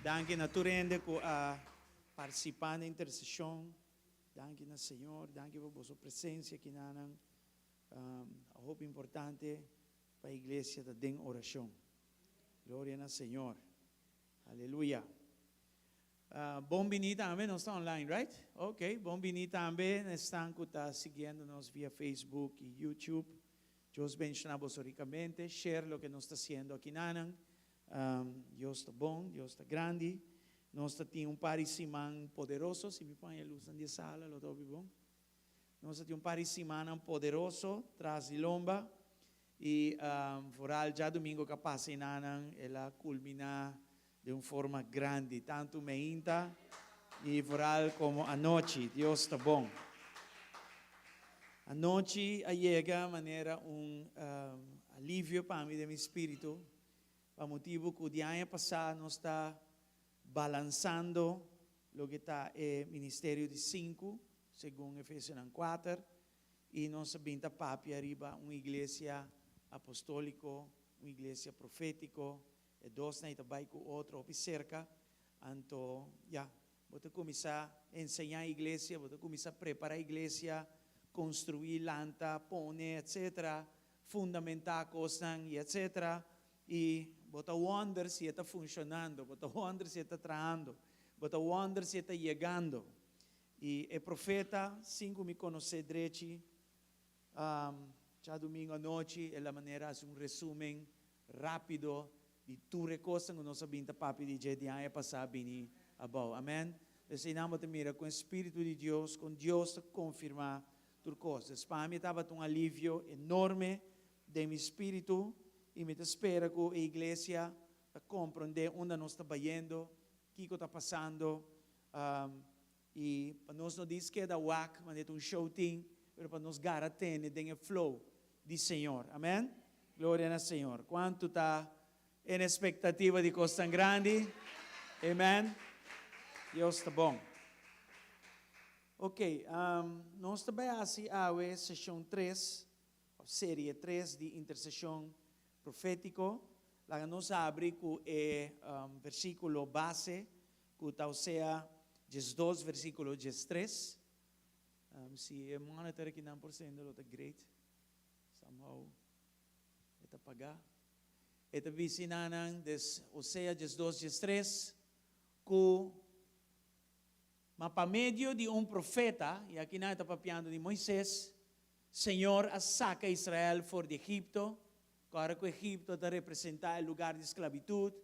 Danke naturende ko a participar na intercessão. Danke na Senhor, danke por vossa presença aqui na a roupa importante para a igreja da den oração. Glória na Senhor. Aleluia. Bom venir também, nós estamos online, right? Ok, bom venir também, estão que está seguindo-nos via Facebook e YouTube. Deus bendicionamos ricamente, share o que nós está fazendo aqui na Deus está bom, Deus está grande. Nós temos par de semana poderoso, se me põe a luz na sala, lo estou bom. Nós temos par de semana poderoso, traz de lomba, e foral já domingo que passa ela culmina de uma forma grande, tanto meinta e foral como a noite, Deus está bom. A noite chega de maneira alívio para mim, do meu espírito, para motivo que o dia passado nós está balançando o que está é ministério de 5, segundo Efésios 4, e nós vimos papi arriba uma igreja apostólica, uma igreja profética, e dois na itabay com outro cerca, então, vou começar a ensinar a igreja, vou começar a preparar a igreja, construir lanta, pone, etc., fundamentar coisas, etc., e bota wonder se está funcionando, bota wonder se está trabalhando, bota wonder se está chegando. E o profeta, cinco me conhece direito, já domingo à noite, é a maneira de resumo rápido de tudo coisas que nós sabemos papi de dia passar bem abau. Amém? Ensinamos a mirar com o Espírito de Deus, com Deus confirmar tudo coisas. Para mim estava um alívio enorme de meu espírito. E me espera que a igreja compreenda onde nós estamos indo, o que está passando. E para nós não diz que é da WAC, mas é um show team, mas para nós garantir o flow do Senhor. Amém? Glória ao Senhor. Quanto está em expectativa de coisa tão grande? Amém? Deus está bom. Ok, nós estamos assim, a sessão 3, série 3 de intercessão profético, lá nos abre com o versículo base, que está Osea 12, versículo 13. Se é monitor aqui não por cento, é great. Somehow, é pagar. É visinanan des Osea 12, 13, que para meio de profeta, e aqui não está papiando de Moisés, Senhor saca Israel fora de Egipto. Agora que o Egito está representando o lugar de esclavitud,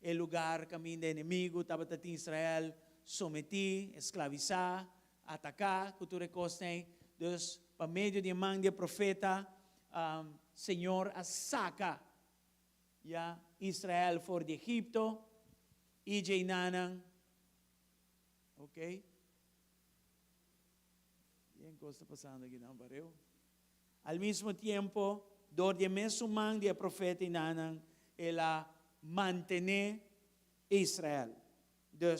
o lugar caminho do inimigo, estava em Israel someter, esclavizar, atacar, cultura costa. Então, para meio de mão de profeta, Senhor saca Israel fora de Egipto, e Jainanan, ok? E o que está passando aqui não bareu? Ao mesmo tempo, dor de mesmo man de profeta inanan, ela mantener Israel. Então,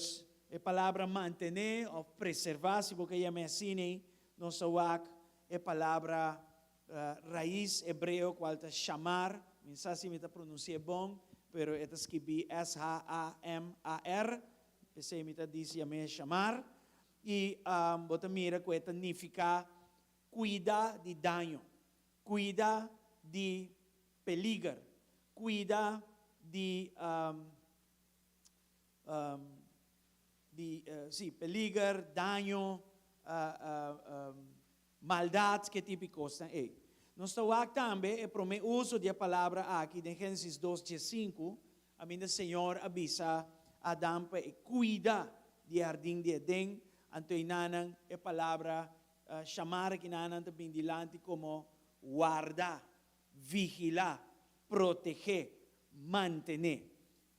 a palavra mantener ou preservar, se você já me ensina, nossa wak, a palavra raiz hebreu, qual é chamar, não sei se me está pronunciando bom, mas é escrito S-H-A-M-A-R, pensei me está dizendo chamar, e você mira que significa cuidar de dano, cuidar de peligro, cuida de peligro, dano, maldade, que tipo de coisa é. Nós estamos também, o uso da palavra aqui, em Gênesis 2:5, a minha Senhor avisa a Adão para cuidar do jardim de Edém, então inanan a palavra chamar que inanan também dilante como guardar, vigilar, proteger, mantener.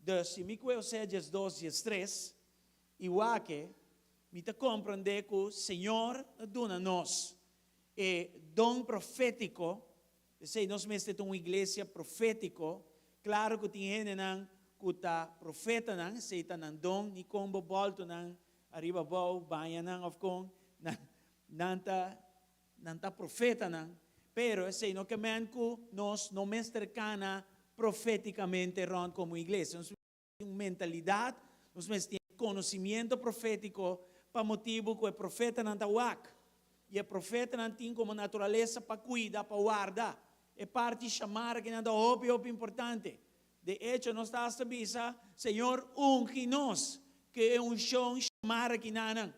Então, se me conhece 12 e 3, igual que me te compreender que o Senhor dona nós dom profético, se nós mesmos uma igreja profético, claro que tem gente que está profeta, se está nang dom, ni combo volto nang arriba bom, banha nang of kong, nanta profeta nang, pero se no que nós não cercana profeticamente como igreja, nós uma mentalidade nós temos conhecimento profético para motivo que o profeta não está wak. E o profeta não tem como natureza para cuidar, para guardar. É parte de chamar que não é óbvio importante. De hecho, nós estamos a dizer, Senhor, unge-nos, que é chão chamar que não.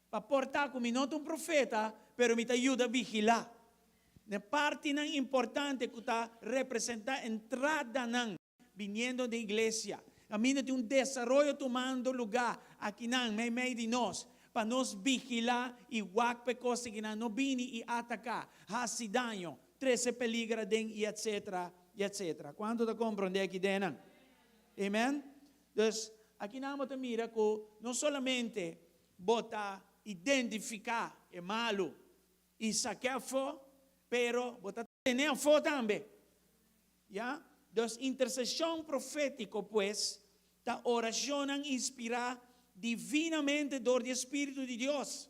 Para portar como não um profeta, pero me ajuda a vigilar. Na parte não importante que está representar a entrada não, vindo da igreja. A mim tem desenvolvimento tomando lugar aqui não, meio de nós, para nós vigilar e guardar coisas que não vêm e atacar, fazer dano, trazer peligro e etc. E etc. Quanto está compreendendo aqui dentro? Amém? Então, aqui não te mira que não somente bota identificar é malo e saquear fo, pero bota ter fo também. Já? Então, intercessão profética, pues, a oração inspirada divinamente do Espírito de Deus.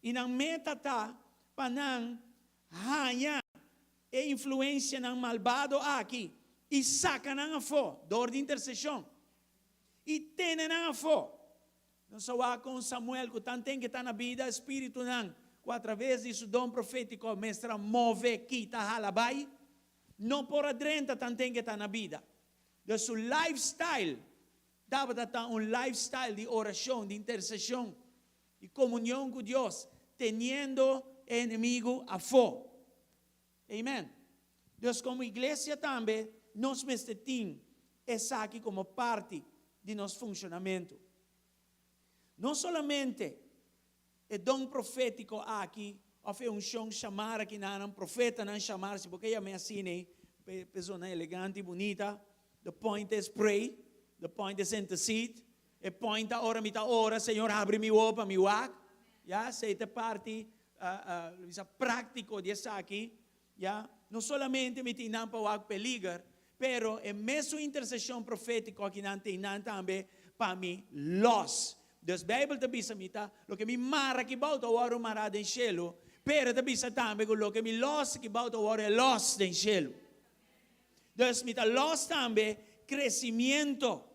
E na meta está para não ganhar a influência ng malvado aqui e saca ng fo, dor de intercessão. E tem ng fo. Não só com Samuel, que tanto tem que estar na vida, Espírito ng, que através de seu dom profético, mestra move, quita, halabay, não por adrenta tanto tem que estar na vida. Do seu lifestyle, dapat estar lifestyle de oração, de intercessão, de comunhão com Deus, teniendo inimigo a fo. Amém. Deus, como igreja também, nós temos essa aqui como parte de nosso funcionamento. Não somente o dom profético aqui, ou um chão chamar aqui, não, profeta não chamar-se, porque eu me assine, pessoa elegante, bonita, the point is pray, the point is intercede, the point é ora, mita ora, Senhor, abre mi opa, mi wak, já, essa parte prático dessa aqui, já, não somente me tinam para o peligro, pero é mesmo intercessão profética que não tem também para mim los. Deus Bíblia te bisa mita, lo que me mara que bauta o oro marado em cielo, pero te bisa também lo que me los que bauta o oro é los em cielo. Deus mita los também crescimento,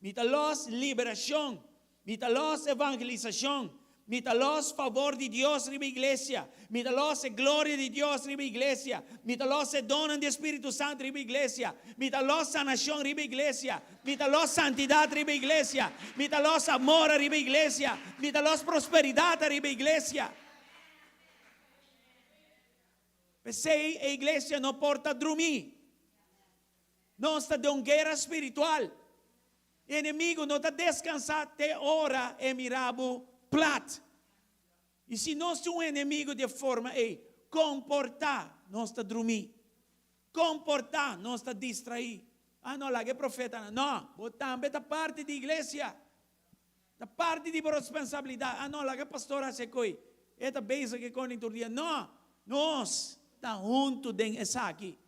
mita los liberação, mita los evangelização. Mita los favor de Dios riba iglesia. Mita los gloria de Dios riba iglesia. Mita los dono de Espíritu Santo riba iglesia. Mita los sanación riba iglesia. Mita los santidad riba iglesia. Mita los amor riba iglesia. Mita los prosperidad riba iglesia. Pensei, a iglesia não porta dormir. Não está de uma guerra espiritual. O inimigo não está descansado até hora e mirabo plat. E se nós temos um inimigo de forma comportar, nós está dormir. Comportar, nós está distrair. Ah, não, lá que é profeta. Não, também da parte da igreja. Da parte de responsabilidade. Ah, não, lá que é pastora se coi. Esta beijo que com dia. Não, nós está junto de essa aqui.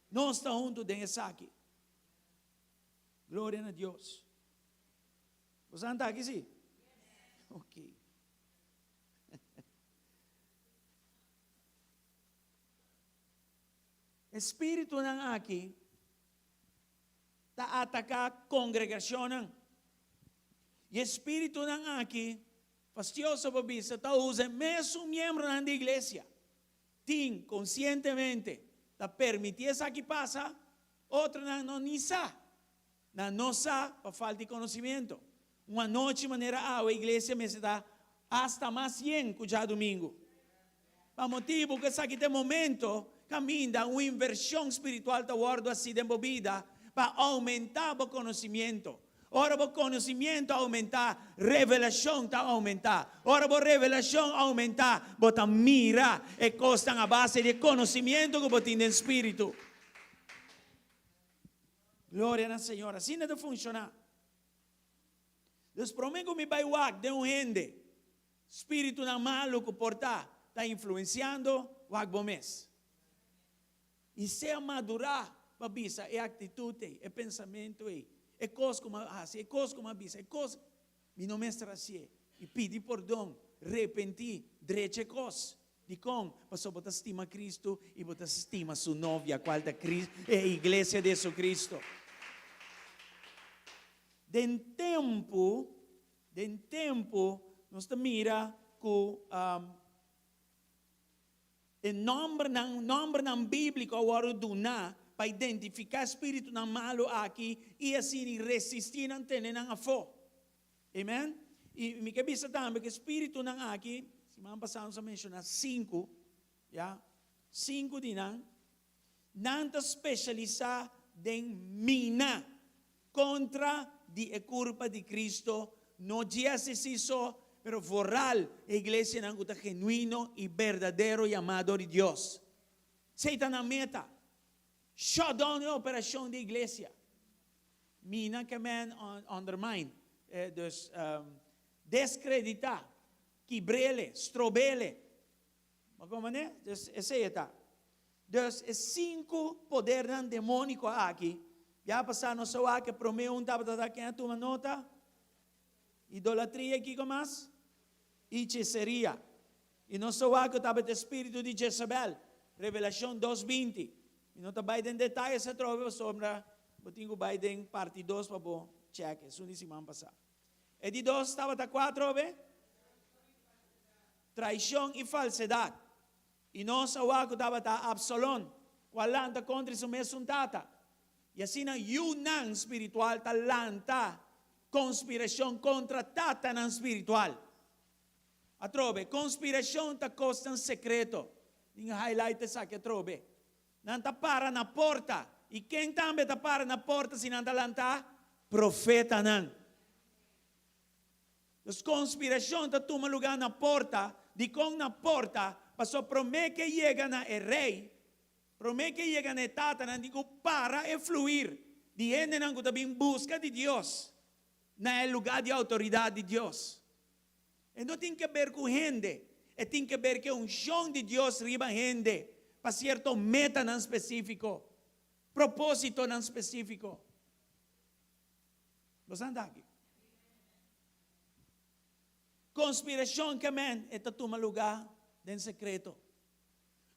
Nós está junto de essa aqui. Glória a Deus. Você está aqui, sim? Ok. Espírito não aqui está atacar a congregação não. E Espírito não aqui fastioso para bisa está usando mesmo membro da igreja. Tem conscientemente está permitir essa que passa, outro não nem sabe. Não sabe para falta de conhecimento. Uma noite maneira a igreja me dá hasta mais 100 já domingo. Para motivo que aqui tem momento caminha uma inversão espiritual da guarda assim de vida para aumentar o conhecimento. Ora o conhecimento aumentar, revelação está aumentar. Ora a revelação aumentar, bota mira e costa a base de conhecimento que botin no espírito. Glória ao Senhor. Assim não funciona. Deus promete que me vai wak de gente. Espírito na malo que portar está influenciando wak bomes. E se madurar, babisa, é atitude, é pensamento, é coisa como assim, é coisa como babisa, é coisa. Mi não mestra assim. E pedi perdão, arrepentir, dreche coisa. De com, passou botar estima Cristo e botar estima sua novia, qual é a igreja de Jesus Cristo. den tempo, nós mira que o nome ng bíblico agora do na para identificar espírito ng malo aqui e assim resistir ang tenen ng afo. Amen? E me kabisa também que espírito ng aqui, semana passada sa mencionar 5, yeah? 5 dinang, nanta specializa den mina contra di culpa di Cristo, no dia se hizo, pero foral, iglesia ng kuta genuino y verdadero llamado de Dios. Satan ang meta. Shutdown yung operasyon de iglesia. Mina que man undermine. Dus descredita, quibrele, strobele. Magomane? Dus esse eta. Dus 5 poder ng demônico aqui. Já passaram sa wa que promeu um tabata quem toma nota? Idolatria aqui com mais? Hechiceria. E não só wa que estava o espírito de Jezabel. Revelação 2:20. E não está bem em detalhes se trova sobre botinho bem parte 2 para bom check. Isso não semana passada. E de 2 estava a 4 be? Traição e falsidade. E não só wa que estava a Absalom. Qualanta contra seu mesmo tata. E assim na yunang espiritual talanta conspiração contra tatanan espiritual. Atrobe, conspiração ta costan secreto. Yung highlight sa que atrobe. Nanta para na porta. E quem também ta para na porta si nanta lanta? Profeta nan. Os conspiração ta toma lugar na porta. Di kong na porta, paso promete que llega na rei. Promete que llega na etapa, digo, para fluir. Diende nang kutabing busca de Dios. Na lugar de autoridade de Dios. E não tem que ver com gente. E tem que ver que unção de Deus riba gente. Para certo meta não específico. Propósito não específico. Los anda aqui. Conspiração que men, esta toma lugar de secreto.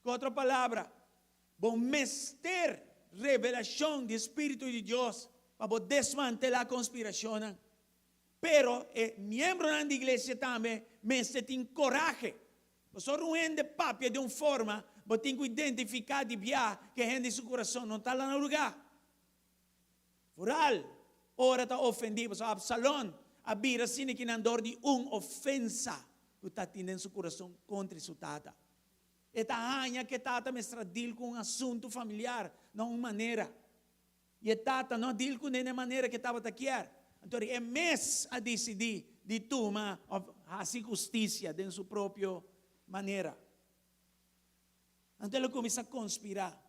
Com outra palavra, bom mester revelação do Espírito de Deus para desmantelar a conspiração. Pero membro da igreja também mester tem coragem. Você não de papia de uma forma, você tem que identificar de via que a gente em seu coração não está lá no lugar. Foral, ora está ofendido, so Absalom, a bira sine que não dor de ofensa que está tendo em seu coração contra sua tata. Eta hanya que tata mestra deal com um assunto familiar, não uma maneira. E tata não deal com nenhuma maneira que estava aqui. Então é mês a decidir de tomar a justiça de sua própria maneira. Então ele começa a conspirar.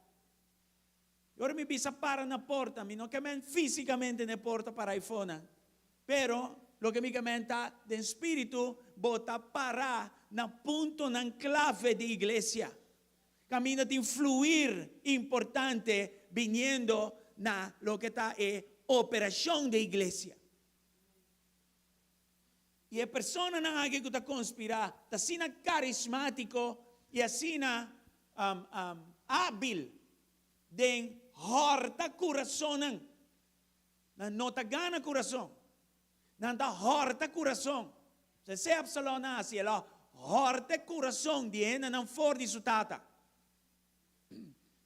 Agora me bisa para na porta, não que fisicamente na porta para iPhone, pero lo que me comenta de espírito bota para na ponto na clave de igreja. Camina de fluir importante viniendo na lo que está operação de igreja. E a persona na que está conspirar, está sina carismático e assina hábil de horta coração. Na nota gana coração. Nanta horta coração. Se Absalom nasce, ela horta coração de ena não for de sutata.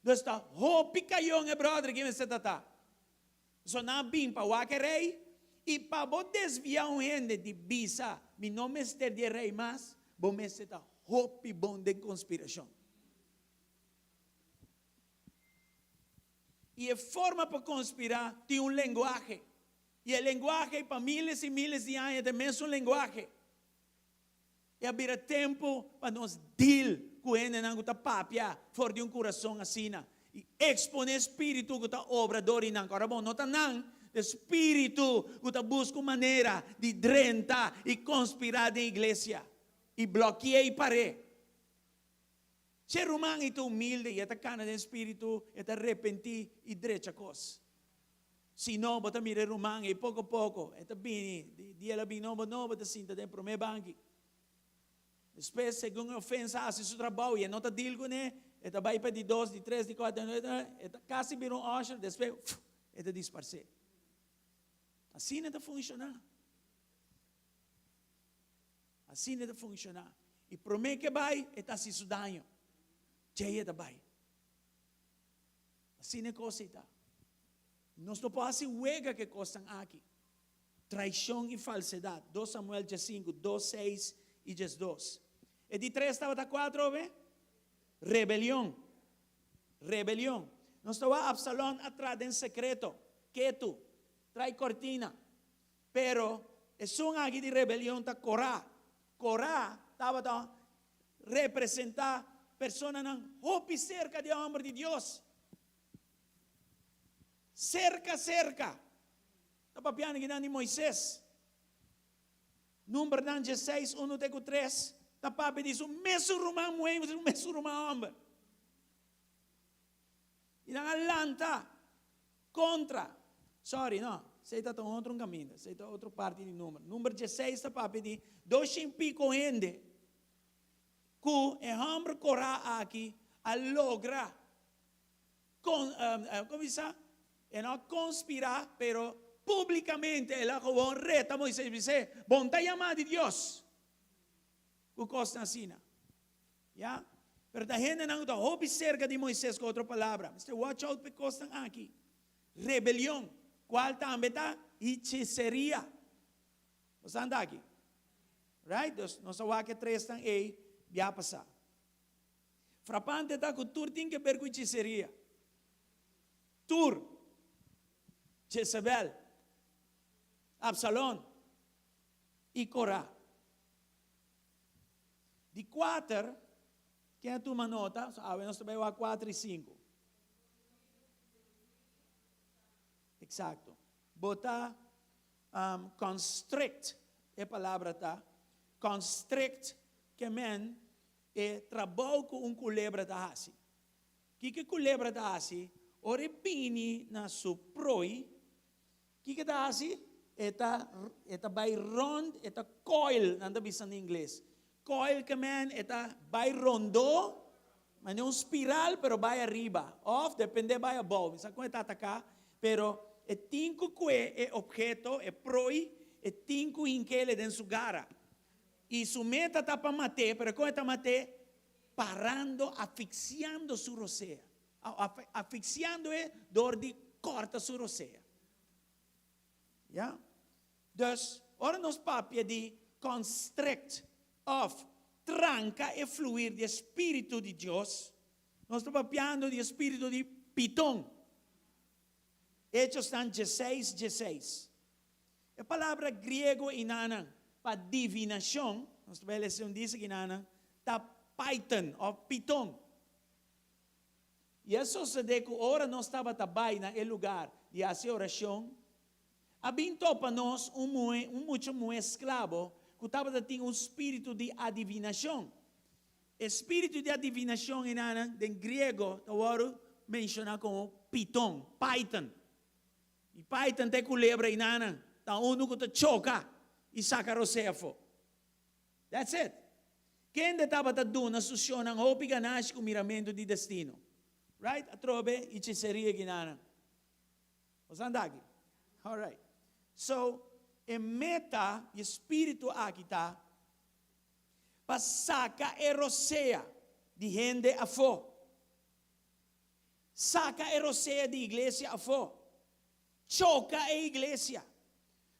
Dus ta hopi kayong brother que me se tata. So na bim pa wa que rei e pa bo desviar um gente de bisa, mi não mester de rei mas, bo mester ta hopi bom de conspiração. E a forma para conspirar tem um linguagem. E o linguagem para miles e miles de anos também é um linguagem. E haverá tempo para nós deal com ele na nossa papia, fora de um coração assim. E expor o espírito que está obrador e não. Agora, bom, não está não. O espírito que está buscando maneira de drentar e conspirar na igreja. E bloquear e parar. Se romano é humilde e está cana de espírito, está arrepentir e direita coisa. Se não, bota mira romano e pouco a pouco, está bem, dia ela bem novo, bota sinta dentro para o meu banco. Depois, segundo a ofensa, hace seu trabalho e não está deal com ele, está vai para de 2, de 3, de 4, está quase vir usher, depois, está disparcer. Assim não funciona. Assim não funciona. E promete que vai, está se sudanho. Cheia da vai. Assim não coisa está. Nós não podemos fazer que costam aqui. Traição e falsidade. 2 Samuel 5, 2, 6 e 2. E de 3 estava 4, ve? Rebelião. Rebelião. Nós estava Absalão atrás em secreto. Que tu? Trai cortina. Pero, é um aqui de rebelião está Corá. Corá estava representar pessoas não hope cerca de homem de Deus. Cerca. Estava piano que de Moisés. Número 16, 1 até 3. Está papi diz, o mesmo rumão moemos, o mesmo rumão homem. E na lanta contra. Sorry, não. Você está em outro caminho. Você está em outra parte de número. Número 16 está papi diz, 2 pico gente. Que é homem corá aqui a lograr. Como diz? E não conspirar, pero publicamente ela com reta Moisés dice, bom tá chamado de Deus. O costa assim, ya? Pero a gente não está observa de Moisés com outra palavra. Mr. Watch out porque costam aqui. Rebelião. Qual também está? Hechiceria. Você anda aqui. Right? Nós vamos aqui 3 estão aí, já passar. Frapante está que tudo tem que ver com hechiceria. Tur. Jezebel, Absalão e Corá. De 4, quem é uma nota? Nós também vamos a 4 e 5. Exato. Botar constrict, é a palavra, tá? Constrict, que men, é trabalho com culebra da assim. Que culebra da assim? Ore pini na su proi, que está assim? Eta by rond, eta coil, nanda bisan em inglês. Coil que man, eta by rondo, mas não espiral, pero by arriba. Off, depende by above. Isa como está atacar, pero é cinco que é objeto, é proi, é cinco inquele dentro su gara. E su meta está para matar, pero como está matar? Parando, asfixiando su rosea. Asfixiando é dor de corta su rosea. Ja? Dus, ora nos papia de constrict of tranca e fluir de Espírito de Deus. Nós estamos papiando de Espírito de Pitón. Hechos estão 16. A palavra grego inana para divinação, nós estamos diz que inana, está Python ou Pitón. E isso se deu que ora nós estava também no lugar de fazer oração. Habintou para nós muito escravo que estava tendo espírito de adivinação. Espírito de adivinação em grego, agora menciona como Python. E Python tem culebra inana, tá uno que te choca e saca rosefo. That's it. Quem estava dando na solução ang hopi ganache com miramento de destino. Right? Atrobe e hechiceria ginana. Os andagi. All right. So, a meta, o espírito aqui está, para sacar a rosea de gente a fora. Saca a rosea de igreja a fora. Choca a igreja.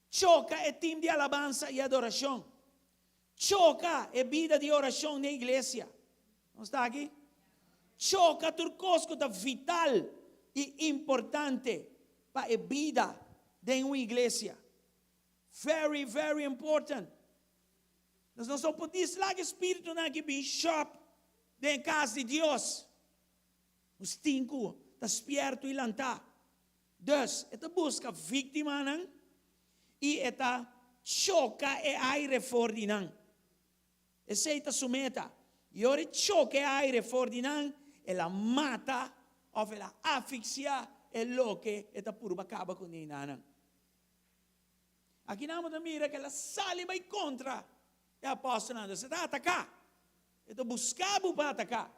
Choca a time de alabança e adoração. Choca a vida de oração na igreja. Não está aqui? Choca tudo coisa que é vital e importante para a vida de uma igreja. Very, very important. Nós não podemos lá que o Espírito não é que bem sharp dentro da casa de Deus. Os cinco está esperto e lantar. Dus, esta busca vítima não e esta choca e aire fora de não. Essa é a sua meta. E ora choca e aire fora de não, ela mata ou ela asfixia e lo que esta purba acaba com ele não. Aqui não me mira que ela sale vai contra o apóstolo. Você está a atacar. Está buscando para atacar.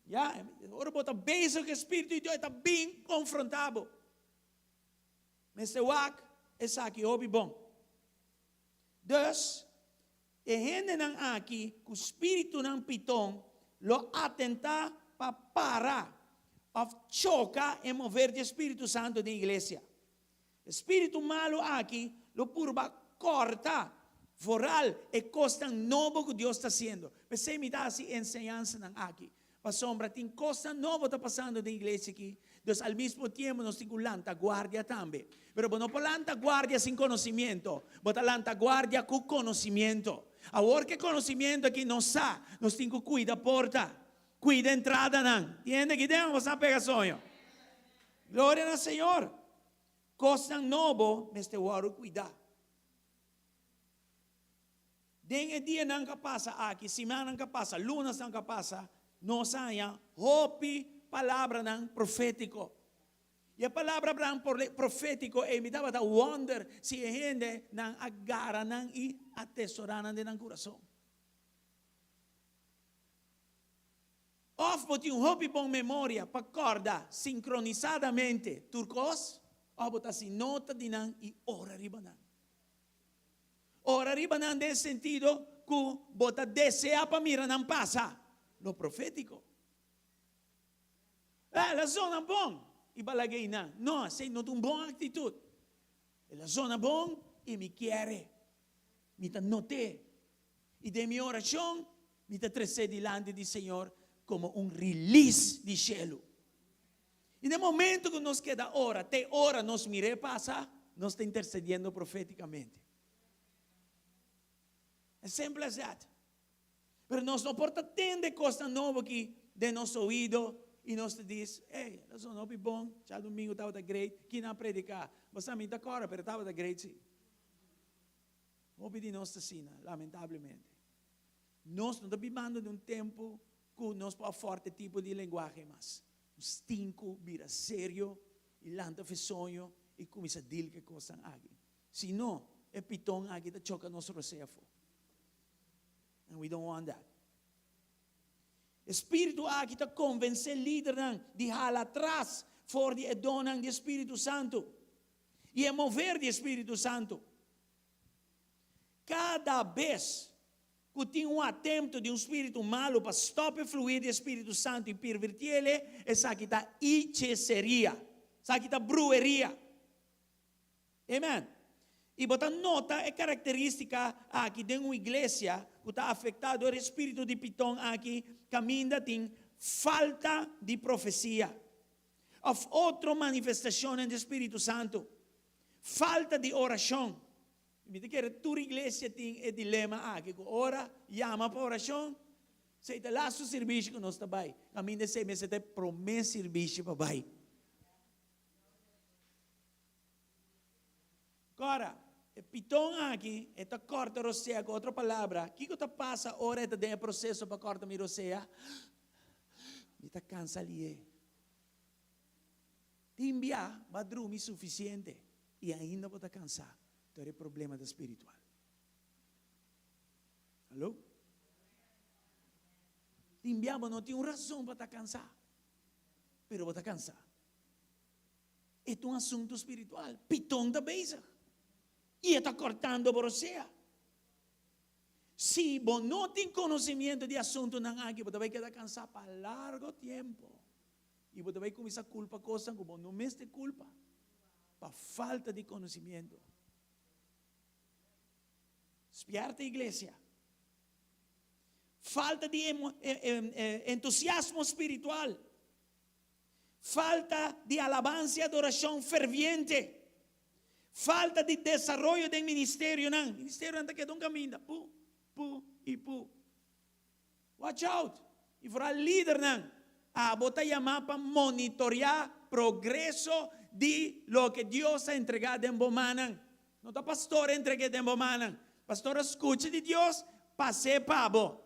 Ja, ora bota bezig com o Espírito de Deus, está bem confrontado. Mas o wak, essa aqui obi bom. Dus, e hende ng aki, ku espiritu ng pitong, lo atenta para of choca e mover de Espírito Santo da igreja. Espírito malo aqui, lo purba corta, voral e costa novo que Deus está fazendo. Você me dá essa ensinança aqui. Para sombra, tem coisa nova está passando na igreja aqui. Deus, ao mesmo tempo, nós temos lanta guardia também. Pero não lanta guardia sem conhecimento, bota lanta guardia com conhecimento. Agora que conhecimento aqui não está, nós temos que cuidar a porta. Cuida a entrada, não. Entende que temos a pegação? Glória ao Senhor. Coisa nova, mas te vou cuidar. Den dia não que passa aqui, semana que passa, lunas não que passa, nós há hope palavra não profético. E a palavra não profético é me dava wonder se a gente não agarra não e atesorar não de coração. Of botar hope bom memória para acordar sincronizadamente turcos, ou botar assim nota de não e ora riba não. Ora riba não nesse sentido que botar deseja para mira não passa. No profético. La zona bom e balagay na. No, sei não tem boa atitude. La zona bom e me quer. Me ta note. E de minha oração, me ta trece diante do Senhor como release de cielo. E no momento que nos queda hora, te hora nos mire passa, nos está intercediendo profeticamente. É simples assim. Pero nós não porta tende coisa nova aqui de nosso ouvido e nós te diz, ei, nós não é bom, já domingo estava da great, que não predicar, você me dá cora, pero estava da great sim. Ouvi de nossa sina, lamentavelmente. Nós não estamos vivendo de tempo que nós para forte tipo de linguagem, mas stinko, vira sério, e lanta fe sonho, e começa a dizer que coisa aqui. Se não, é pitão aqui, da choca nosso recefo. And we don't want that. Espírito aqui está convencer líder de hala atrás for de donan de Espírito Santo e mover de Espírito Santo. Cada vez que tem atento de espírito malo para stopar o fluir de Espírito Santo e pervertir ele, essa aqui está hechiceria, essa aqui está brueria. Amen. E botar nota é característica aqui de uma igreja que está afetado o espírito de pitão aqui, caminha tem falta de profecia, of outra manifestação do Espírito Santo, falta de oração. Me diz que a tua igreja tem o dilema aqui, ora, chama para oração, se te laço o serviço que nós está bem, caminha 6 meses, te promete serviço para bem. Agora, o pitão aqui, está corta a roceia, com outra palavra, o que está passa hora de processo para cortar a roceia? Me está cansa ali. Te enviar, vai dormir suficiente, e ainda vou estar cansado. Então é problema espiritual. Alô? Te enviar, não tem razão para estar cansado, mas vou estar cansado. É um assunto espiritual, pitão da beisa. E está cortando por você. Se você não tem conhecimento de assunto não aqui, você vai quedar cansado por largo tempo. E você vai começar a culpar coisas que você não mesmo culpa. Por falta de conhecimento. Despierta a igreja. Falta de entusiasmo espiritual. Falta de alabança e adoração ferviente. Falta de desenvolvimento do ministério, não. O ministério anda que não caminha. Pu, e pu. Watch out. E for líder, não. Botar chamar para monitorear progresso de lo que Deus ha entregado em Bomanan. Não está pastor entregado em Bomanan. Pastor, escute de Deus, passe para bo.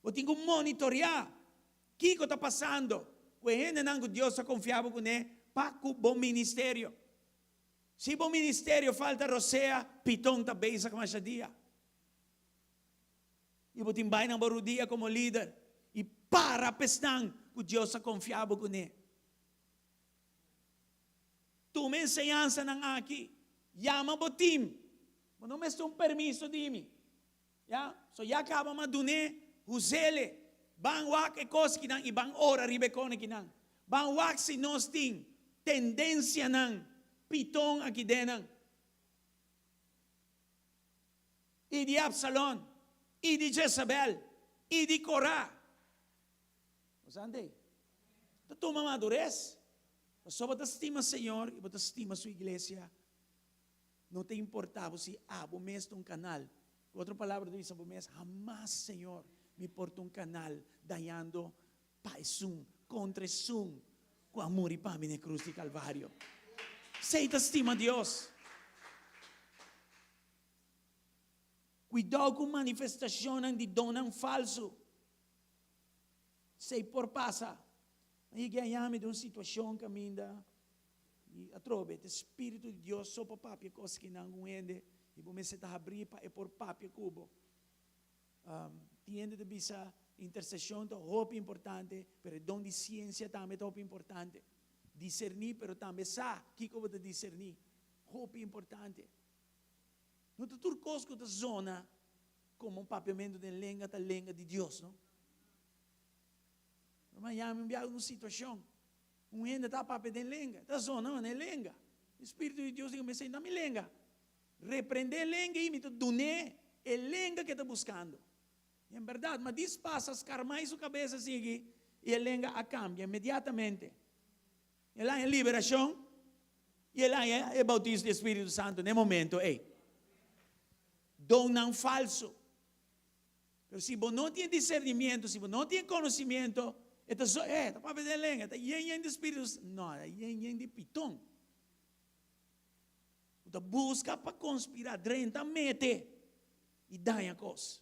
Eu tenho que monitorear. O que está passando? O gente não Deus ha confiado com ele para o bom ministério. Se o ministério falta roceia, pitão está bem sa dia. E você vai na barudia como líder. E para a pestang, que Deus ha confiado com ele. Toma enseñanza ng aki. Yama botim. Não me estou permisso de mim. Ya? So ya acaba madune huzele. Bang wak e kos kinang ibang ora ribekone kinang. Bang wak si nos ting tendensya ng pitong akidenang. Idi Absalom, idi Jezabel, idi Korah. Sante? Toma madurez. Só bota estima Senhor e bota estima sua igreja. Não te importava se abomes um canal. Outra palavra diz abomes, jamás Senhor me porta um canal danhando paisum, contra sum, com amor e paz na cruz de Calvário. Sei te estima Deus. Cuidado com manifestação de dom falso. Sei por passa. Aí ganhamos de uma situação que ainda e atrobe, o Espírito de Deus só para papia coisa que não ende e vamos se abrir para por papia cubo. Tiende de bisa intercessão é muito importante, mas dom de ciência também é muito importante. Discernir, pero também sabe que como de discernir, muito importante. Não te turcos com a zona como um papiamento de língua da língua de Deus, não? Mas já me enviaram uma situação. Ainda está papel de língua, da zona não é língua. O Espírito de Deus diz: me ensina a minha língua. Repreender a língua e me donar a língua que está buscando. E é verdade, mas diz passa, escarmar sua cabeça sigue e a língua cambia imediatamente. E lá é liberação e lá é bautismo do Espírito Santo no momento. Dom não falso. Mas se você não tem discernimento, se você não tem conhecimento, está para ver lenga, está yen de espíritos, não, está yen de pitão. Você busca para conspirar, drenta, mete e dá a coisa.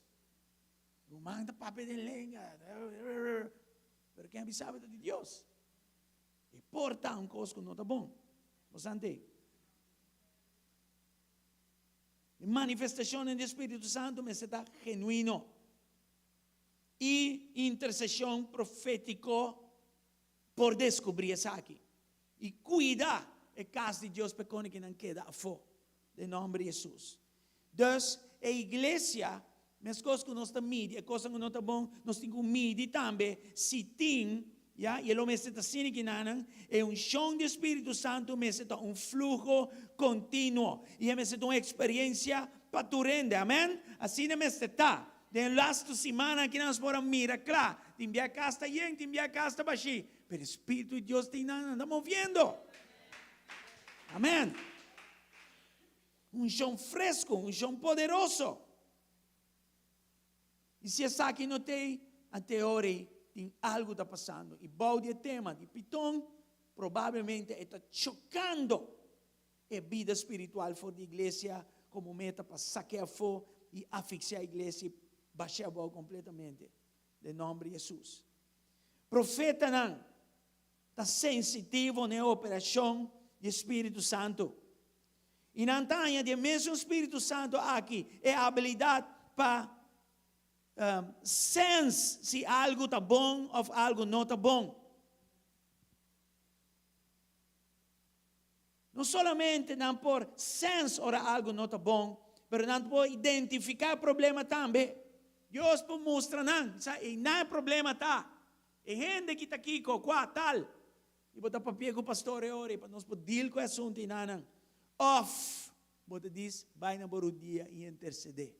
O man está para ver lenga, pero quem sabe de Deus. E porta um coisa que não está bom. Você entende? A manifestação do Espírito Santo me está genuíno. E intercessão profético por descobrir isso aqui. E cuida a casa de Deus para que não quede a fora. Em nome de Jesus. Então, a igreja, as coisas que nós estamos mídia, as coisas que não estão bom, nós temos que medir também, se tem, e ele me está dizendo que não, é um chão do Espírito Santo, me está um fluxo contínuo. E me está uma experiência paturende, amém? Assim me está. De last semana que nós podemos mirar, claro, te envia a casa yen, te envia a casa baixi, pero o Espírito de Deus está movendo. Amém. Um chão fresco, um chão poderoso. E se essa aqui não tem, até hoje tem algo está passando. E balde tema de Pitão, provavelmente está chocando a vida espiritual fora da igreja, como meta para saquear fora e asfixiar a igreja. Baixar a bola completamente. Em nome de Jesus. Profeta não está sensitivo na operação do Espírito Santo. E não tem de mesmo Espírito Santo aqui é a habilidade para sense se algo está bom ou algo não está bom. Não somente não por sense ora algo não está bom, mas não por identificar o problema também. Deus mostra não é problema tá. E gente que está aqui com tal. E botar papel com o pastor e ore para nós poder com o assunto e não. Off. Botar diz, vai na dia e interceder.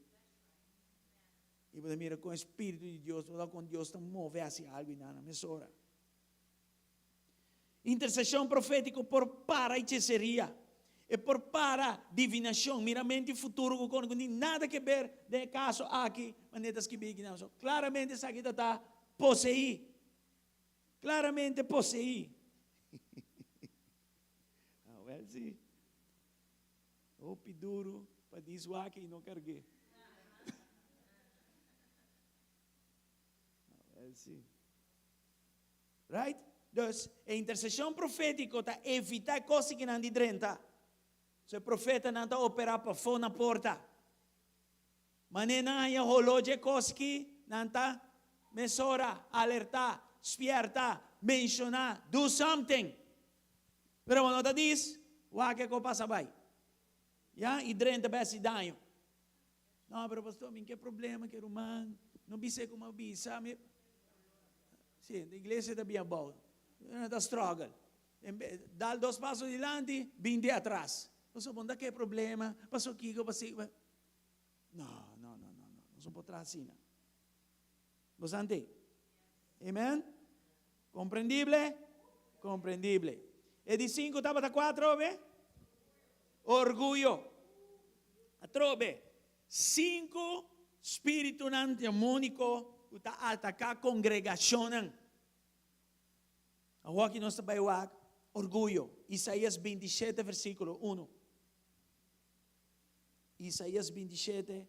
E botar mira com o Espírito de Deus, botar com Deus está mover assim algo e não, mesora. Intercessão profética por para hechiceria. E por para divinação, meramente futuro, com nada que ver de caso aqui, manetas que bem não. Claramente essa aqui está possuir. Claramente possuir. Well, sim. O piduro para dizer aqui não carreguei. Well, sim. Right? Então, a intercessão profética está evitar coisas que não de drenta. Se o profeta não está operando para fora na porta. Mas não há relógio coisas que não está mesura, alertar, espiertar, mencionar, do something. Pero quando diz, Wa que passa vai. Ya, e drenta besi danho. Não, pero pastor, que problema que romano, não bise como bisa, me. Sim, a igreja está bem boa. Está struggle. Dá 2 passos adiante, 20 atrás. Pastor, bom, que problema? Pastor, Kiko, pastor. Não. Não sou por trás assim. Você entende? Amém? Compreendível? Compreendível. E de 5 estava da 4, vê? Orgulho. A trobe. 5 espírito antagônico que está atacar a congregação. A que nós estamos orgulho. Isaías 27, versículo 1. Isaías 27,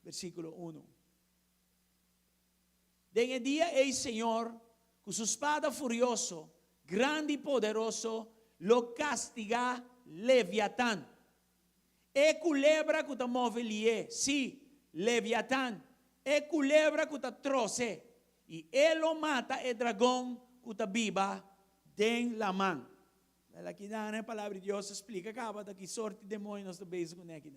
versículo 1. Den el día el Señor, con su espada furioso, grande y poderoso, lo castiga Leviatán. E culebra que te move sí, Leviatán. E culebra que te troce. Y él lo mata el dragón que te viva den la mano. Aqui na palavra de Deus explica, acaba daqui sorte de demônio nós estamos com aqui.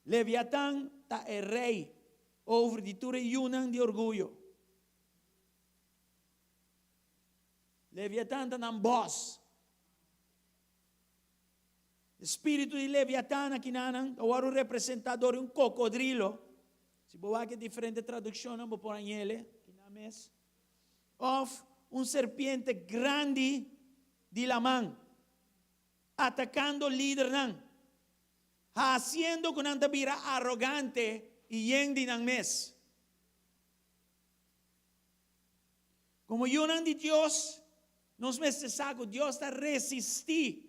Leviatán está el rei over die Yunan de orgulho. Leviatán está na boss. O espírito de Leviatán aqui nanan, agora o representador de cocodrilo. Se boa que diferente tradução, vou pôr em ele, aqui na mesa. Of serpiente grande de la mão, atacando líder nan. Haciendo que não vira arrogante e yendi ng mes. Como yunan de Dios, nos saco, Dios está resistir.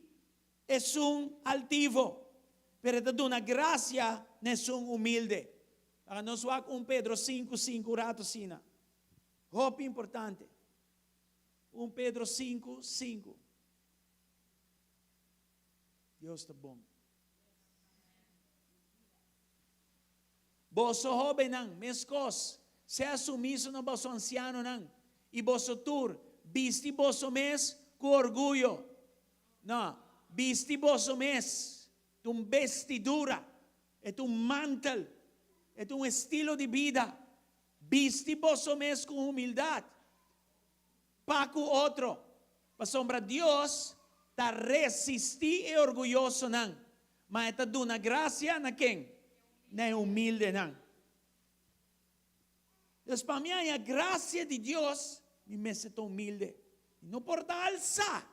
Es altivo, pero está una gracia, es humilde. Para nos va 1 Pedro 5:5 rato sina. Hope importante. 1 Pedro 5:5. Deus está bom. Vosso jovem não, mescos, seja sumiso no vosso anciano não, e vosso tur, viste vosso mes com orgulho. Não, viste vosso mes, vestidura, é mantel, é estilo de vida. Viste vosso mes com humildade. Para com outro, para sombra Deus, está resistir e orgulhoso não, mas está dando graça na quem? Não é humilde, não. Então, para mim, a graça de Deus me sente humilde. Não pode alçar.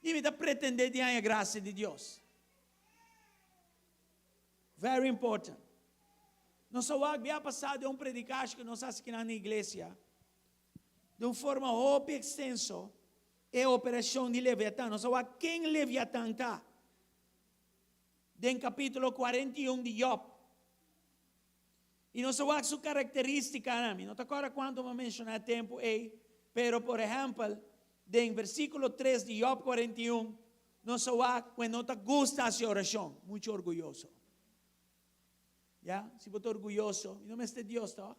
E me dá pretender de a graça de Deus. Very important. Nós só havia passado de predicar que nós aqui na igreja, de uma forma óbvia e extensa, é a operação de Leviatã. Nós só quem Leviatã está. Del capítulo 41 de Job. E nós vamos sua característica, não te acordo quanto vou mencionar tempo, pero por exemplo, em versículo 3 de Job 41, nós vamos quando te gusta essa oração, muito orgulhoso. Se você orgulhoso, não é Deus, tá?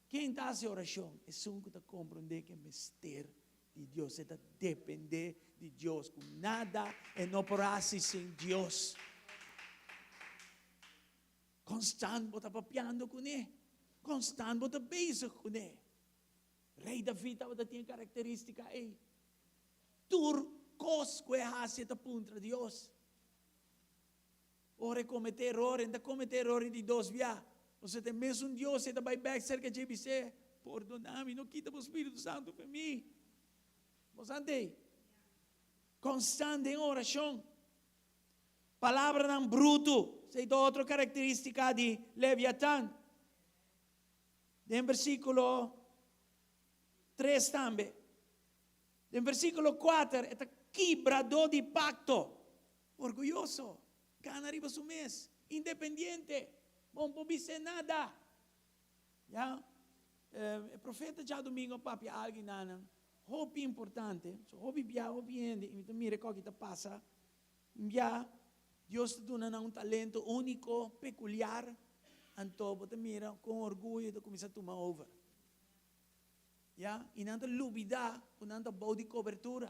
Quem está essa oração? É um que te compreende que é mistério de Deus, é depender de Deus, com nada é não por sem Deus. Constant bota papiando com ele. Constant bota beijo com ele. Rei David bota tinha característica aí. Tur cos que hace ta puntra Deus. Ora cometer error, ainda cometer error de dois via. Você tem mesmo Deus, você vai back cerca de você. Perdona-me, não quita o Espírito Santo para mim. Você entende? Constante em oração. Palavra não bruto. Sei da outra característica de Leviatán. Em versículo 3 também. Em versículo 4, é quebrador de pacto. Orgulhoso. Cana arriba su mês. Independiente. Não pode ser nada. O profeta já domingo, papi, alguém não. Hope importante. Hope bia, hope ende. Então, mire o que passa. Já. Deus te dá um talento único, peculiar, então você mira com orgulho de começar a tomar over. Ya, inanta lubida, kunanta body cobertura,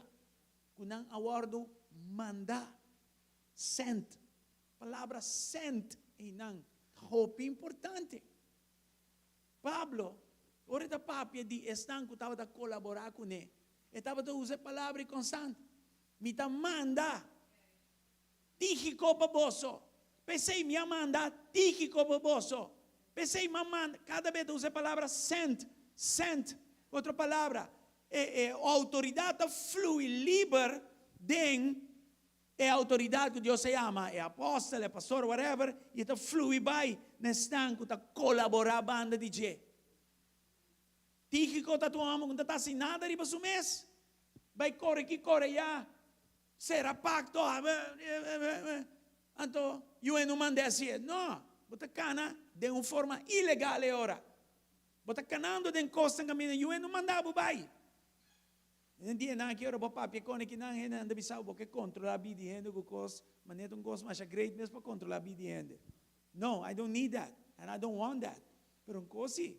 kunang awardo manda, sent. Palavra sent, inang hope importante. Pablo, ora da papia di estanco estava a colaborar com ele. Estava a usar palavra constante. Me ta manda, tígico baboso. Pensei, me manda, tígico baboso. Pensei, mamãe, cada vez usa a palavra sent. Outra palavra, a autoridade flui livre den a autoridade que Deus se chama, é apóstolo, é pastor, whatever, e está flui vai nestanco, está colaborar banda de G. Tígico está tu amo, não está sem nada riba su mês. Vai corre que corre já. Será pacto, então, eu não mandei assim, não, bota cana de uma forma ilegal ora. Bota canando de costa caminho, eu não mandava vai. Não dia na que ora papá pecone que não anda bisau porque controlar a vida de com cos, mas não cos mais great mesmo para controlar a vida de. No, I don't need that and I don't want that. Pero cosi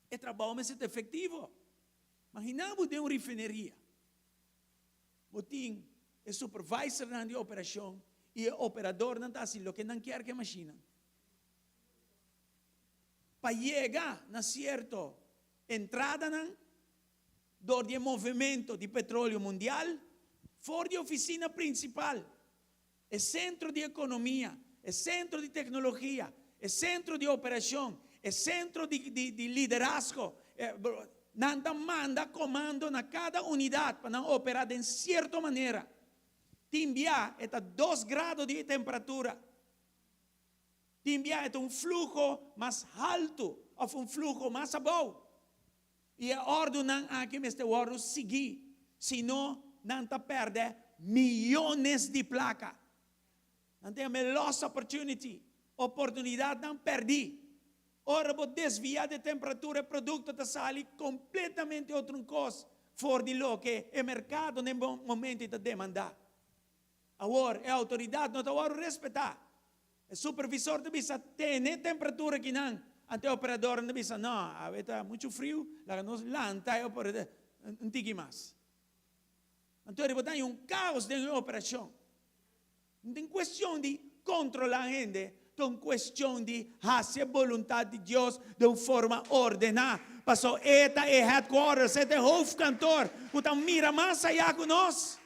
é trabalho mas é efetivo. Imaginamos de uma refineria. Botim é supervisor na operação e o operador não está assim, o que não quer que a máquina. Para chegar na certa entrada do movimento de petróleo mundial, fora de oficina principal, é centro de economia, é centro de tecnologia, é centro de operação, é centro de liderazgo. Nanta manda comando na cada unidade para não operar de certa maneira. Timbia é a 2 graus de temperatura. Timbia é um fluxo mais alto ou um fluxo mais abaixo. E a ordem aqui neste ordem seguir, senão não perde milhões de placas. Não tem a lost oportunidade não perdi. Ora, vou desviar de temperatura, produto da sali completamente outra coisa, fora de lo que o mercado no momento está demandar. Agora, a autoridade não está respeitar. O supervisor deve ter temperatura que não. Ante o operador não diz, não, está muito frio, nós lanta não tem mais. Então, ele um caos de operação. Não tem questão de controlar a gente, tem questão de fazer a vontade de Deus de uma forma ordenada. Passou, esta é headquarters, este é o hoofdkantoor, que mira mais allá com nós.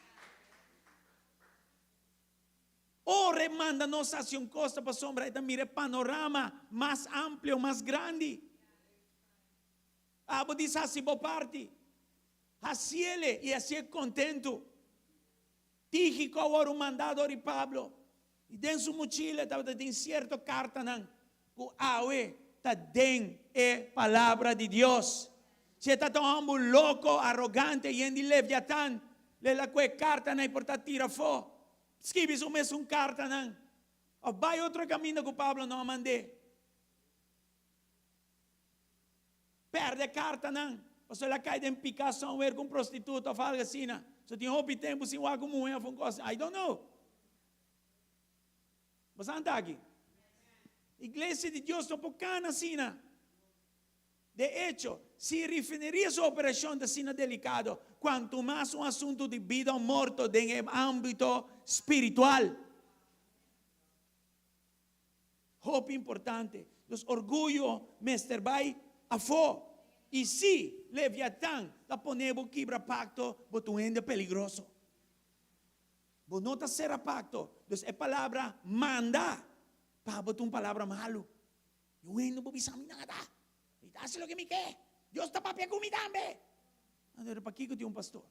Ora manda nos hacia un costa para sombra e mire panorama mais amplo, mais grande. Abo diz assim por parte. Assim ele e assim contento. Tígico agora o mandado de Pablo. E dentro sua mochila estava tem certa carta não. O aue está dentro é palavra de Deus. Se está tão louco, arrogante e em leviatã, le la que carta não importa tira fora. Escreve uma carta não. Ou vai outro caminho que o Pablo não mandou. Perde a carta não. Você lá cai em picação com prostituta ou algo assim. Você tem roupa e tempo sem algo muito I don't know. Você anda aqui. Igreja de Deus está poucando assim. De hecho, se referiria a sua operação de sina delicado, quanto mais um assunto de vida ou morte em âmbito espiritual. Hope importante. Os orgulho, Mr. Bay, a fo. E se Leviatã, la ponemos quebra pacto, botu ende peligroso. Bo não está ser a pacto. Então, é palavra manda. Pa botu palavra malo. Eu não vou bisar nada. Hace lo que me quer. Dios está para pegar mi tambe. Andare para que eu tenho um pastor?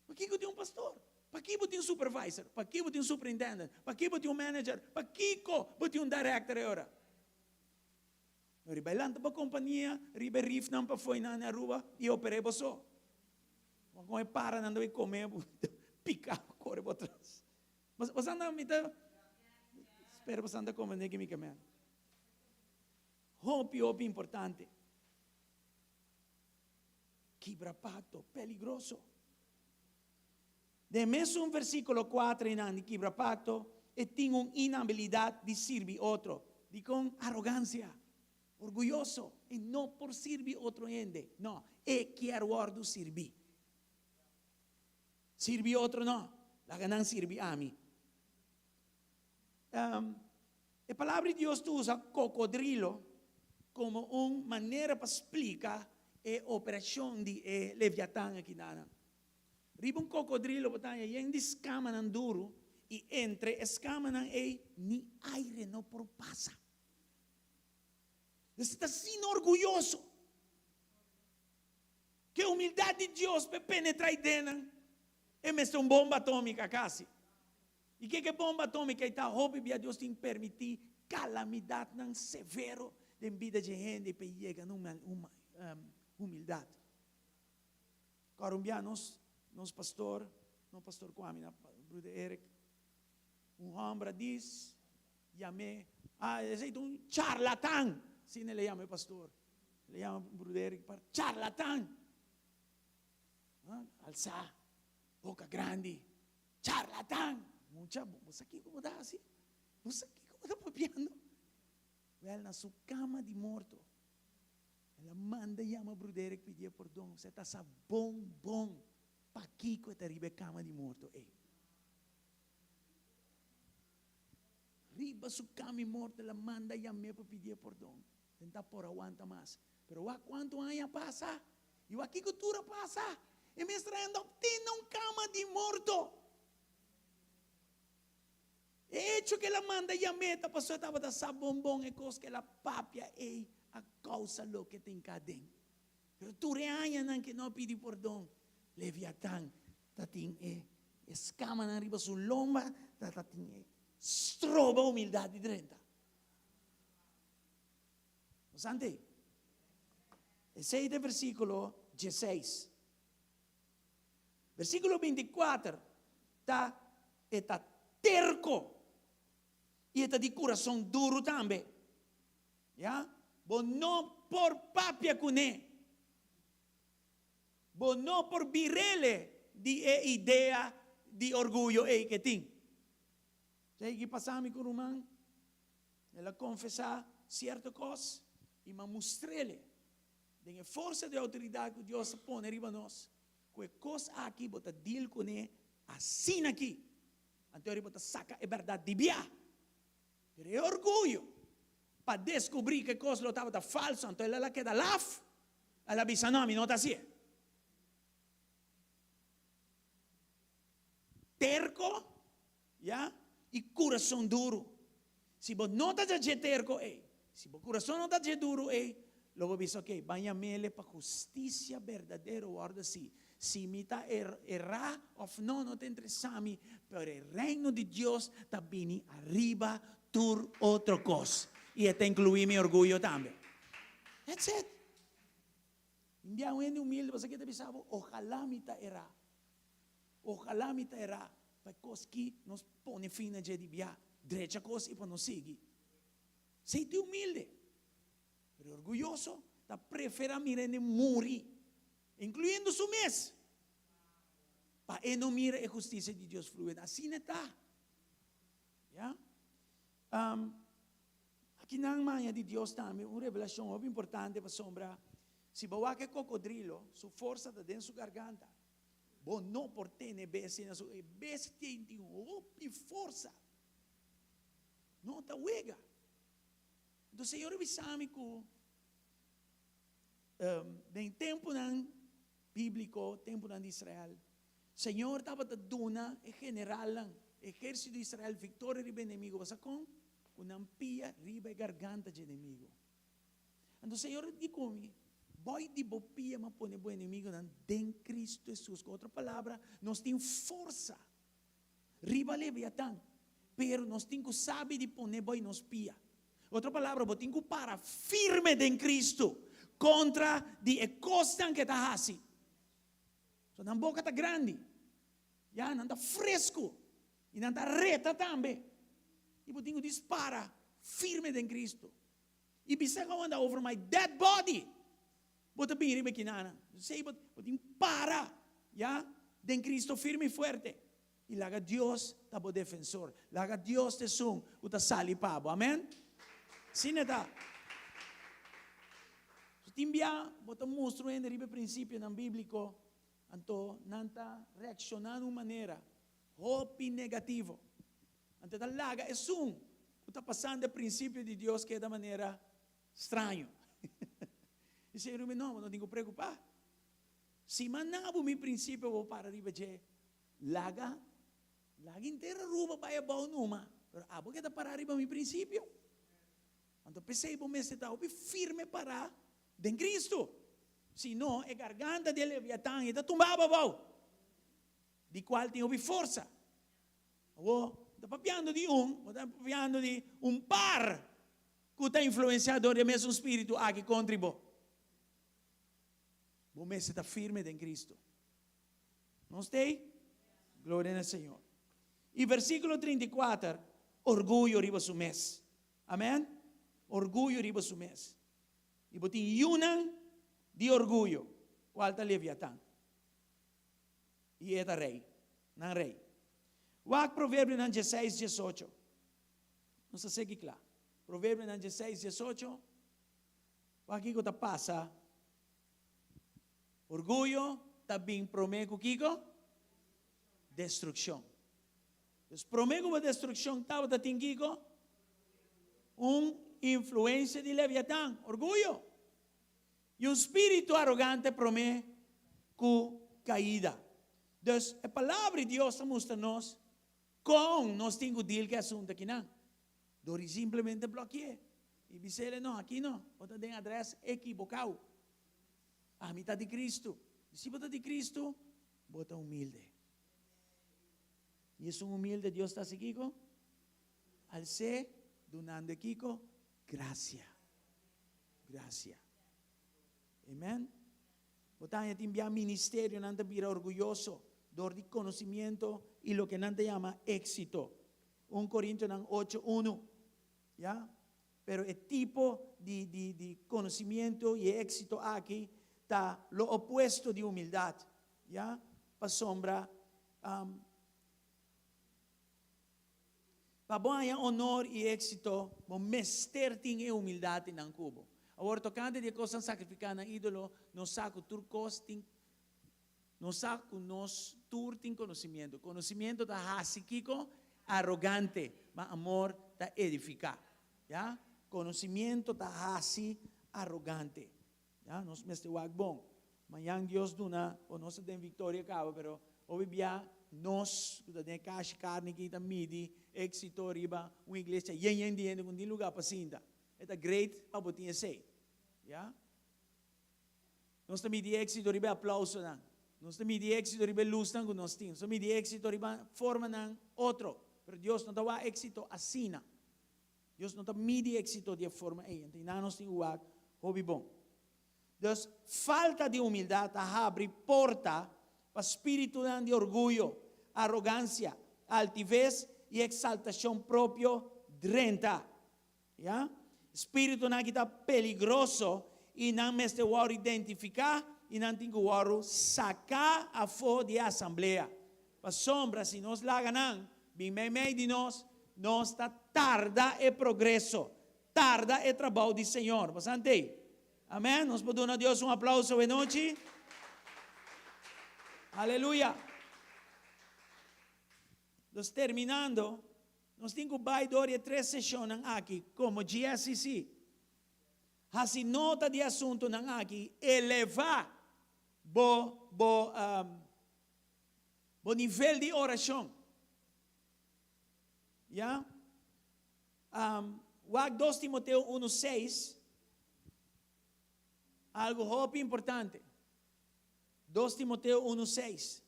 Para que eu tenho um pastor? Para que eu tenho um supervisor? Para que eu tenho um superintendent? Para que eu tenho um manager? Para que eu tenho um director agora? Ribailando para a companhia, riberif não para foi na rua e operei só. Quando eu para, não deve comer, picar, corre para trás. Mas você anda me dá. Espero você anda comendo que me caminha. Hope importante. Quebra pacto, peligroso. De mesmo versículo 4 em ano, quebra pacto, e tem uma inabilidade de servir outro, de com arrogância. orgulloso, e no por servir otro gente, no, e quiero servir. Sirvi otro no, la ganan sirvi a mí. La palabra de Dios usa cocodrilo como una manera para explicar la operación de Leviatán aquí. Riba un cocodrilo, y en escaman duro, y entre escaman ni aire no por pasa. Está sin orgulloso. Que humildad de Dios penetra y dentro. Es una bomba atómica casi. E que bomba atômica está? Roupa e Deus tem permitir calamidade não severo de vida de gente para chegar numa humildade. Colombianos, nos pastor Kwame, brother Eric, homem diz, chamei, é charlatán, assim ele chama pastor, ele chama brother Eric para charlatán, alçar, boca grande, charlatán. Mucha, você aqui como está assim? Você aqui como está papiando? Well, na sua cama de morto, ela manda chama o brother que pedia perdão. Você está sa bom, para aqui que está riba cama de morto. Riba sua cama de morto, ela manda chama para pedir perdão. Tentar por aguanta mais. Pero quanto anos passa? E aqui cultura passa? E me estranhando, tem uma cama de morto. Hecho que la manda y meta pasó estaba da sabombón e cos que la papia a causa lo que te encaden. Pero tú reañan que no pidi perdón. Leviatán tatin escaman arriba su lomba tatin stroba humildad de 30. Sante. El 6 de versículo 16. Versículo 24 está terco. E está de coração duro também. Já? Bo não por papia com ele. Bo não por birele de ideia de orgulho que tem. Sei que passamos com o irmão. Ela confessar certa coisa. E me mostrele. De força de autoridade que Deus põe arriba nós. Que coisa aqui, bota deal com ele. Assim aqui. Então ele bota saca a verdade de biá. Pero é orgulho para descobrir que coisa lo estava falso, então ela queda laf, ela avisa não, não está assim. Terco, já, e coração duro. Se você não está terco, se o coração não está duro, logo diz, ok, vai mele para justiça verdadeira, guarda assim. Se me está errar, ou não te interessami, pero o reino de Deus está vindo arriba, tur outra coisa. E até incluir meu orgulho também. That's it. Envia um ende humilde, você que te pensava, ojalá me está errar. Ojalá me está errar. Para coisa que nos põe fim na dia de viar. Direita coisa e para nos seguir. Seja humilde. Pero orgulhoso, está preferindo mirar morir. Incluindo su mês. Para não mirar a justiça de Deus fluir. Assim está. Já? Aqui na manhã de Deus também, uma revelação muito importante para sombra. Se você é cocodrilo, sua força está dentro da sua garganta. Você não pode ter bese na sua bese tem uma força. Não está uega. Então, o Senhor avisou-me que em tempo bíblico, tempo de Israel, o Senhor estava dando o general, exército de Israel, vitória sobre o inimigo. Você com uma pia riba a garganta do inimigo. Então o Senhor disse-me, vai de bopia, mas põe o inimigo em Cristo Jesus. Com outra palavra, nós temos força. Riba Leviatán. Pero nós temos que saber de pôr boi nos pia. Outra palavra, nós temos que parar firme em Cristo. Contra de costa que está assim. So, na boca está grande. Já não está fresco. E não está reta também. E eu tenho que disparar firme em Cristo. E bisa ka anda over my dead body. Bota bem riba kinana. Sei eu tenho que parar. Já? Em Cristo firme e forte. E laga Deus está o defensor. Laga Deus te sung. Uta sali pabo. Amen? Sino está? Atimbia, bota mostro en ribe princípio nan bíblico, anto nanta reaccionar de uma maneira hopi negativo. Ante talaga é está passando o princípio de Deus que é da maneira estranho. E se eu não tenho que preocupar. Se manabo mi princípio vou para ribe de laga inteira ruba vai bom numa, pero abo que tá para ribe mi princípio. Então pensei bom mês está firme para em Cristo. Se não, a garganta de Leviatã está tumbada bom. De qual tem força. Está papiando de está papiando de par que está influenciado do mesmo espírito a que contribui. Bom mês está firme em Cristo. Não está? Glória ao Senhor. E versículo 34, orgulho riba su mês. Amém? Orgulho riba su mês. E botin yunan de orgulho. Qual está Leviatã? E é rei. Não rei. Wag provérbio nan 16, 18. Não se segue claro. Provérbio nan 16, 18. Wag iko ta passa. Orgulho também promete Kiko destruição. Então, promete uma destruição estava da Kiko influência de Leviatã, orgulho. E espírito arrogante promete caída. Então, a palavra de Deus mostra-nos com nós temos que deal com o assunto aqui não. Dori simplesmente bloquear. E dizer, não, aqui não. Bota tem adresse equivocado. A mitad de Cristo. Se bota de Cristo, bota humilde. E esse humilde Deus está seguindo. Al ser, donando Kiko, gracia. Gracia. Amém? Botanya te envía ministerio, nanta vira orgulloso, dor de conocimiento y lo que nanta llama éxito. 1 Corintios 8:1. ¿Ya? Pero el tipo de conocimiento y éxito aquí está lo opuesto de humildad. ¿Ya? Para sombra. Para bom honor e éxito, bom mester tem humildade em cubo. Agora, tocando de coisas sacrificadas na ídolo, nos saco turcos, nos saco nos tur tem conhecimento. Conhecimento da hasikico, arrogante, mas amor da edificar. ¿Ya? Conhecimento da hasi, arrogante. ¿Ya? Nos meste wag bom. Manhã Deus duna, o nós tem vitória cabo, pero obvia nós, que tem caixa carne que está midi, éxito riba, uma igreja yen dinheiro com din lugar para sinta. É great, abotinha sei. Ya? Nós também de éxito riba aplauso não. Nós também de éxito riba luz não nós temos. Nós também de éxito riba forma não outro. Pero Deus não dá éxito assim. Deus não dá midi éxito de forma aí. Então nós temos o hobby bom. Então, falta de humildade abre porta para espírito de orgulho, arrogância, altivez e exaltação próprio drenta. ¿Ya? Espírito não está peligroso e não me este waro identificar e não tem que waro sacar a fora de assembleia. Para sombra, se nós lá ganhamos, bem meio de nós está tarda e progresso, tarda e trabalho do Senhor. Bastante. Amém? Nós podemos dar a Deus aplauso de noite. Aleluia. Nós terminando. Nós temos que 3 sessões aqui, como GSC. Assim, nota de assunto aqui, elevar o nível de oração. Já? 2 Timoteo 1:6, algo muito importante. 2 Timoteo 1:6.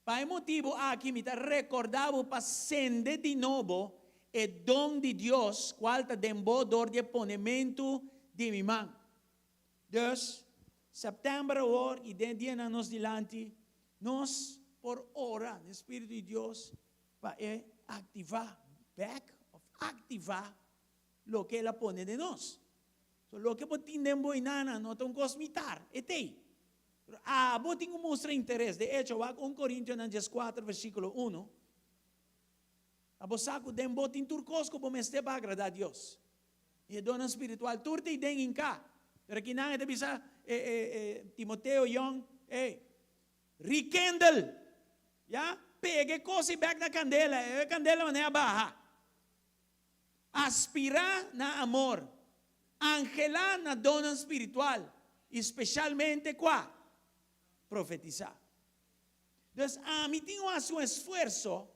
Para motivo aqui me está recordado para sende de novo o dom de Deus, qual está dando dor de ponemento de minha mão. Dus, setembro or e de dia nos dilante, nós por hora, no Espírito de Deus, para ativar, ativar lo que ela pone de nós. So, lo que potindem inana, não tão cosmitar, etei. Vou ter mostrar interesse. De hecho, 1 Coríntios 4, versículo 1. A saco de botin turcos como este para agradar a Deus. E dona espiritual, turte den ka. Pero kinanga tabi sa Timoteo Young, rekindle. Ya, pegue cosi back na candela, candela manera baja. Aspira na amor. Angela na dona espiritual. Especialmente qua? Profetizar. Entonces, a mí tengo un esfuerzo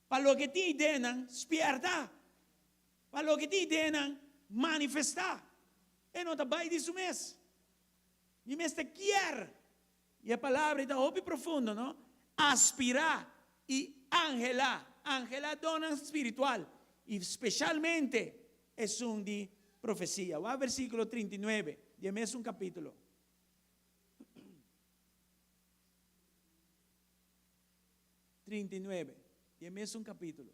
para lo que te denan spierta. Para lo que te denan manifestar. E não está bem disso mesmo. E mesmo quer. E a palavra está muito profunda, não? Aspirar e angelar. Angelar dona espiritual. E especialmente é de profecia. Vai ao versículo 39, de mesmo capítulo. 39, de mesmo capítulo.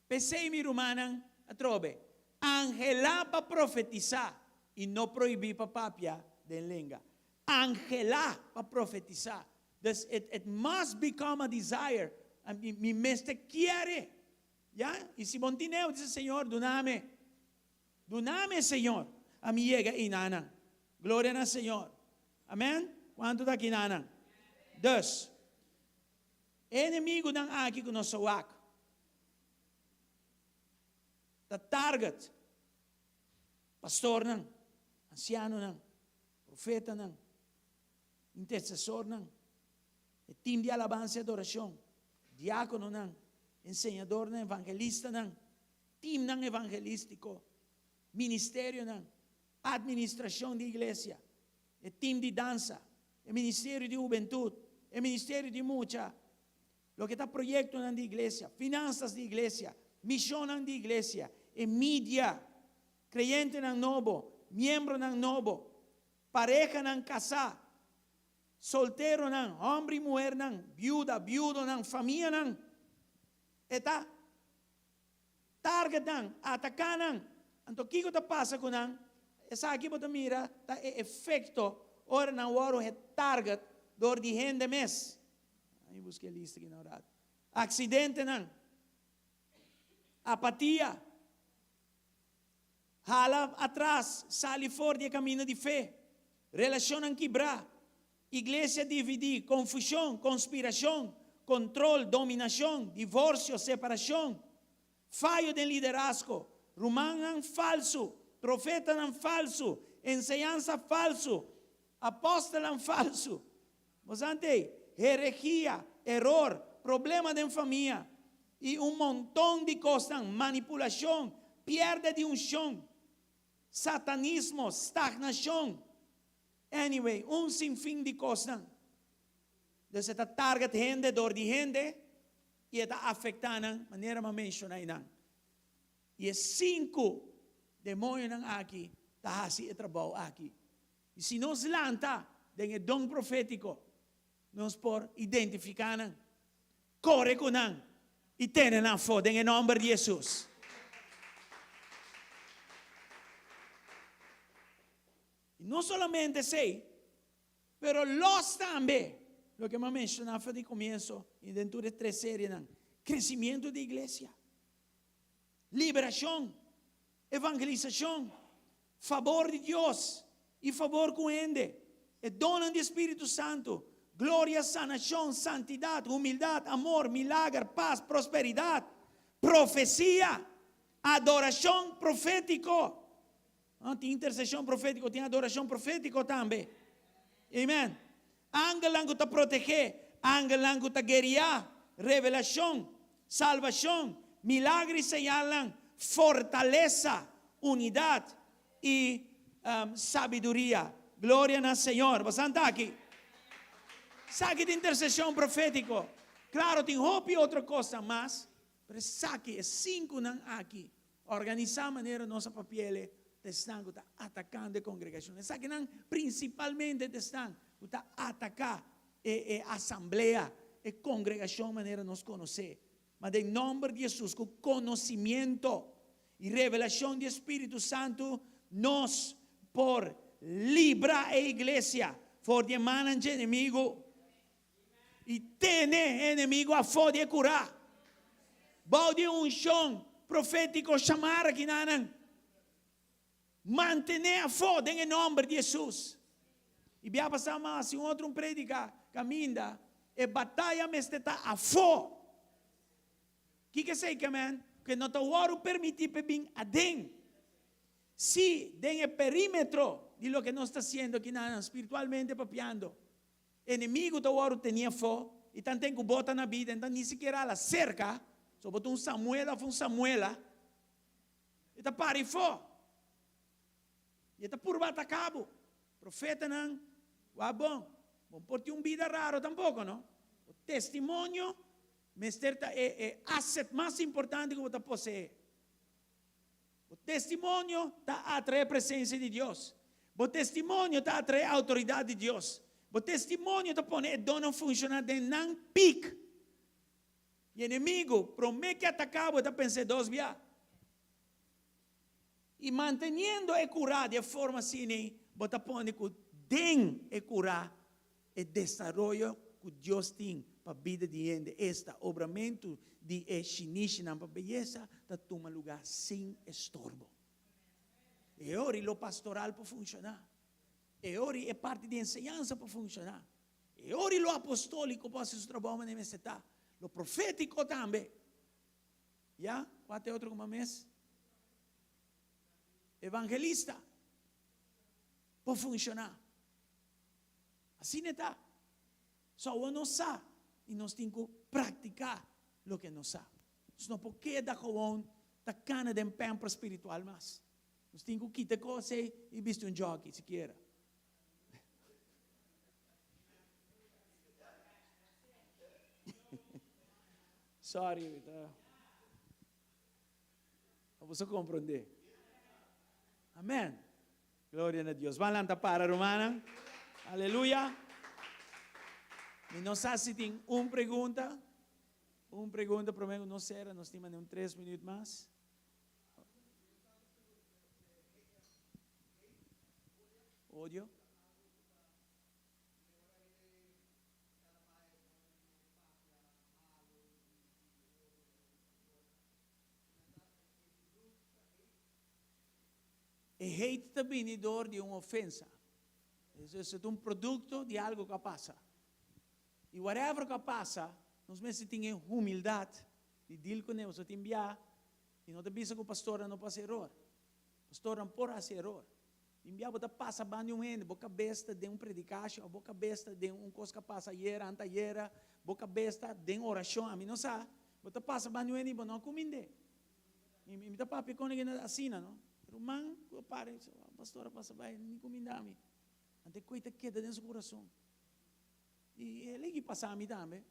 Pensei mi rumanan a trove. Angelar para profetizar e não proibir para papia de língua. Angelar para profetizar. Dus it must become a desire. Mi mestre quiere. ¿Ya? Y si Montineo dice, Señor, duname, Señor, a mi llega inana. Gloria al Señor. Amén? ¿Cuánto está aquí inana? Dus, inimigo ng aki kunosawak. The target, pastor nang, anciano nang, profeta nang, intercessor nang, team de alabanza e adoração, diácono nang, ensinador nang, evangelista nang, team nang evangelístico, ministério nang, administração de igreja, team de dança, ministério de juventud, ministério de mucha, lo que está proyecto nang de igreja, finanças de igreja, missão nang de igreja, mídia, creyente nang novo, miembro nang novo, pareja nang casar, soltero nang, homem e mulher nang, viudo nang, família nang, eta target nang, atacar nang, anto kiko ta passa com nang, essa aqui bota mira, ta efeito, ora nang waro é target, dor de rende mes, aí busquei a lista aqui na hora, acidente nang, apatia, hala atrás, sale fora de caminho de fé, relação não quebrar, igreja dividir, confusão, conspiração, controle, dominação, divórcio, separação, falho de liderazgo, romano falso, profeta não falso, ensinança falso, apóstolo falso, você herejia, error, problema de família, e montão de coisas, manipulação, perda de unção, satanismo, estagnação, anyway, sinfim de coisas. Então, esta target gente, dor de gente, e está afetando, maneira de mencionar. E 5 demônios aqui, está assim, trabalho aqui. E se nós lanta, tem dom profético, nós por identificar, corre com não, e tem na foda, em nome de Jesus. No solamente sei, pero los también, lo que me mencionaba de comienzo, y dentro de 3 series, crecimiento de iglesia, liberación, evangelización, favor de Dios y favor con ende, el don del Espíritu Santo, gloria, sanación, santidad, humildad, amor, milagro, paz, prosperidad, profecía, adoración profético. Tem intercessão profética, tem adoração profética também. Amém. Angelango te proteger, angelango te guerrear, revelação, salvação, milagres señalan, fortaleza, unidade e sabedoria. Glória ao Senhor. Você está aqui? Sabe de intercessão profética? Claro, tem roupa e outra coisa, mas sabe, 5 não aqui. Organizar a maneira nossa papel. Estão atacando a congregação. Sabe que principalmente estão atacando a assembleia, a congregação, maneira de nos conhecer. Mas em nome de Jesus, com conhecimento e revelação do Espírito Santo, nós por livrar a igreja, for de manan de inimigo, e ter inimigo a fora de curar. Bom de chão profético chamar aqui nanan. mantener a fé em nome de Jesus. E bia passar mais se outro predica caminha e batalha mas está a fé. Que sei que man? Que não te oro permitir para vir a den. Se den o perímetro de lo que nós está haciendo aqui espiritualmente papiando. Inimigo te oro tinha fé e tanto tem que botar na vida, então nem sequer ela cerca. Só botou um Samuela, foi um Samuela. E está para e fé. E está por bater cabo. Profeta não. Bom por ter vida raro tampouco, não? O testemunho é asset mais importante que você possui. O testemunho está a atrair a presença de Deus. O testemunho está a atrair a autoridade de Deus. O testemunho está a pôr a dona funcionar de não pique. E o inimigo promete que atacar, você pensa dois dias. E mantendo a curar de forma assim, você põe que tem a curar e desenvolvimento que Deus tem para a vida de gente. Este obramento de chinishinam para a beleza está toma lugar sem estorbo. E ora o pastoral para funcionar. E ora é parte de ensinança para funcionar. E ora o apostólico para se trabalhar na meseta. O profético também. Já? Qual é outro como mês? Evangelista. Para funcionar. Assim está. Só o não sabe. E nós temos que praticar o que nós sabemos. Não porque da gewoon da cana de pampa espiritual mais. Nós temos que quitar coisas e visto um jockey, se quer. Sorry, você compreender. Amém. Glória a Deus. Vamos lá para Romana. Aleluia. E não sei se tem uma pergunta. Uma pergunta, prometo não será. Nós temos 3 minutos mais. Ódio. E hate também venidor de uma ofensa. Isso é um produto de algo que passa. E whatever que passa, nós mesmos temos humildade de dizer com ele, você tem enviar, e não te pensa que o pastor não passa erro. O pastor não pode fazer erro. Enviar, você passa banho em boca besta de um predicação, ou boca besta de uma coisa que passa ayer, anteayer, boca besta de uma oração, a mim não sabe. Você passa banho em você não cominde. E me dá papi com ninguém assim, não? Pero man, o pastor passa banho, nem cominde a mim. Ante coisa queda dentro do coração. E ele que passa a mim também.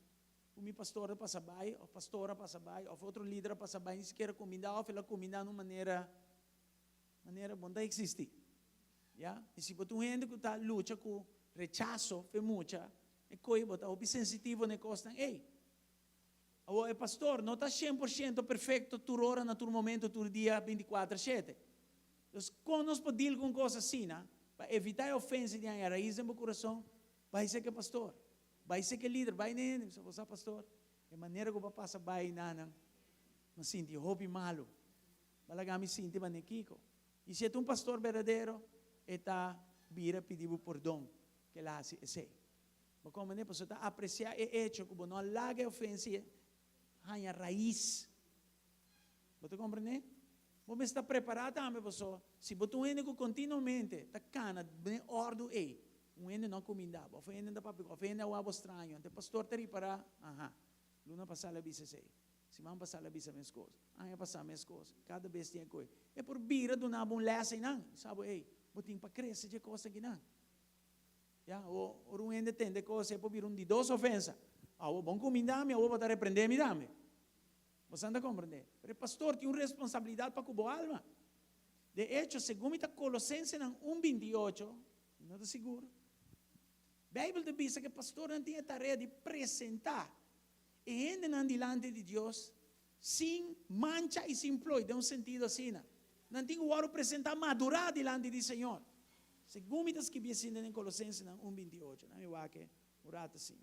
O meu pastor passa bem, o pastora passa bem, o outro líder passa bem, se quer comida, ou ela comida de uma maneira bonda existe. Yeah? E se você gente que está luta com rechaço, foi muita, é coisa, você é sensitivo na costa, ei, o pastor não está 100% perfeito, tu hora, no tu momento, tu dia 24/7. Então, quando nós podemos com coisas assim, para evitar a ofensa de a raiz do meu coração, vai ser que pastor. Vai ser que líder, vai nele, se você é pastor. De maneira que o papai passa, vai na mas sinti hobby malo. Balagami sinti ba Kiko. E se é um pastor verdadeiro, está vira pedir perdão que lá se esse. Mas como né, você está apreciar o hecho que não larga a ofensa, a raiz. Você compreende? Você está preparado também, pessoal. Se você único continuamente, está cana, bem ordem aí. Um ene não comindava, foi ene da papi, foi ene o estranho, o pastor te para, luna passar a bisa sei, se man passar a bisa minhas coisas, passar minhas coisas, cada vez tem coisa, é por bira do nabo lessa não, sabe ei, botim para crescer de coisa que não, já, o um ene tem de coisa é por vir de 2 ofensas, o bom comindame, eu vou botar repreender me dame, você anda compreender, mas o pastor tem uma responsabilidade para cubo alma, de hecho, segundo a Colossenses 1:28, não estou seguro. A Bíblia diz que o pastor não tem a tarefa de apresentar e andar diante de Deus sem mancha e sem ploy, de um sentido assim. Não tem que apresentar madurar diante do Senhor. Segundo as que viem em Colossenses 1:28, não é que orar assim.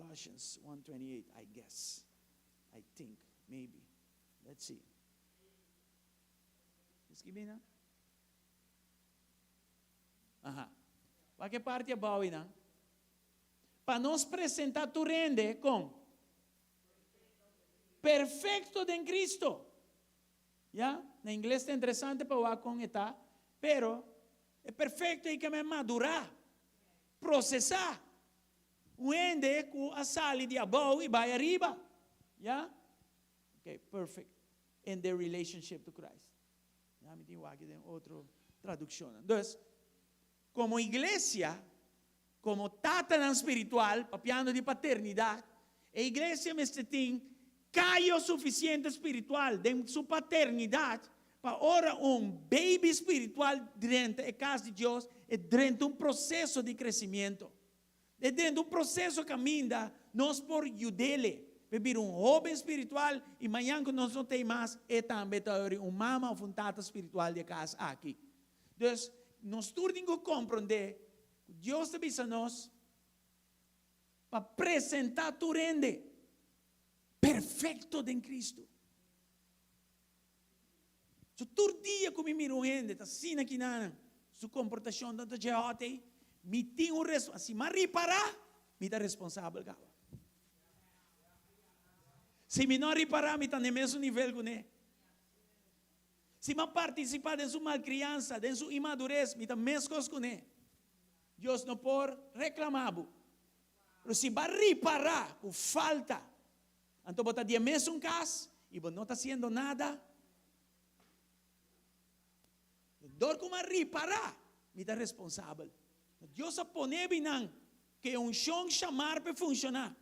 Colossians 1:28, I guess. I think, maybe. Let's see. Escrevi na? Aha. Qualche parte abawi na? Para nos apresentar tu rende com perfecto em Cristo. Ya? Na inglês é interessante para falar com eta, pero é perfeito e que me madurar, processar. O ende com a sali de abaixo e vai arriba. Ya? Okay, perfect in their relationship to Christ. Ya, me tenho aqui outra tradução. Então, como igreja, como tatanan espiritual, papiando de paternidade, a igreja me tem caio suficiente espiritual de sua paternidade para ora baby espiritual dentro da casa de Deus e dentro de processo de crescimento. E dentro de processo caminha, nós por ajudá-lo. Beber jovem espiritual e amanhã que nós não temos mais, é também mama ou tata espiritual de casa aqui. Então, nós temos que compreender que Deus te avisa nós para apresentar tu rende perfeito em Cristo. So, todo dia que me miro rende, está assim aqui na sua comportação, tanto de hote, me tem um responsável. Se me reparar, me dá responsável. Se me não reparar, me está no mesmo nível que ele. Se me participar de sua malcriança, de sua imadurez, me está no mesmo coisa que ele. Deus não pode reclamar. Mas se vai reparar com falta, então você está mesmo caso e você não está fazendo nada, dor como reparar, me está responsável. Deus a poner bem que um chão chamar para funcionar.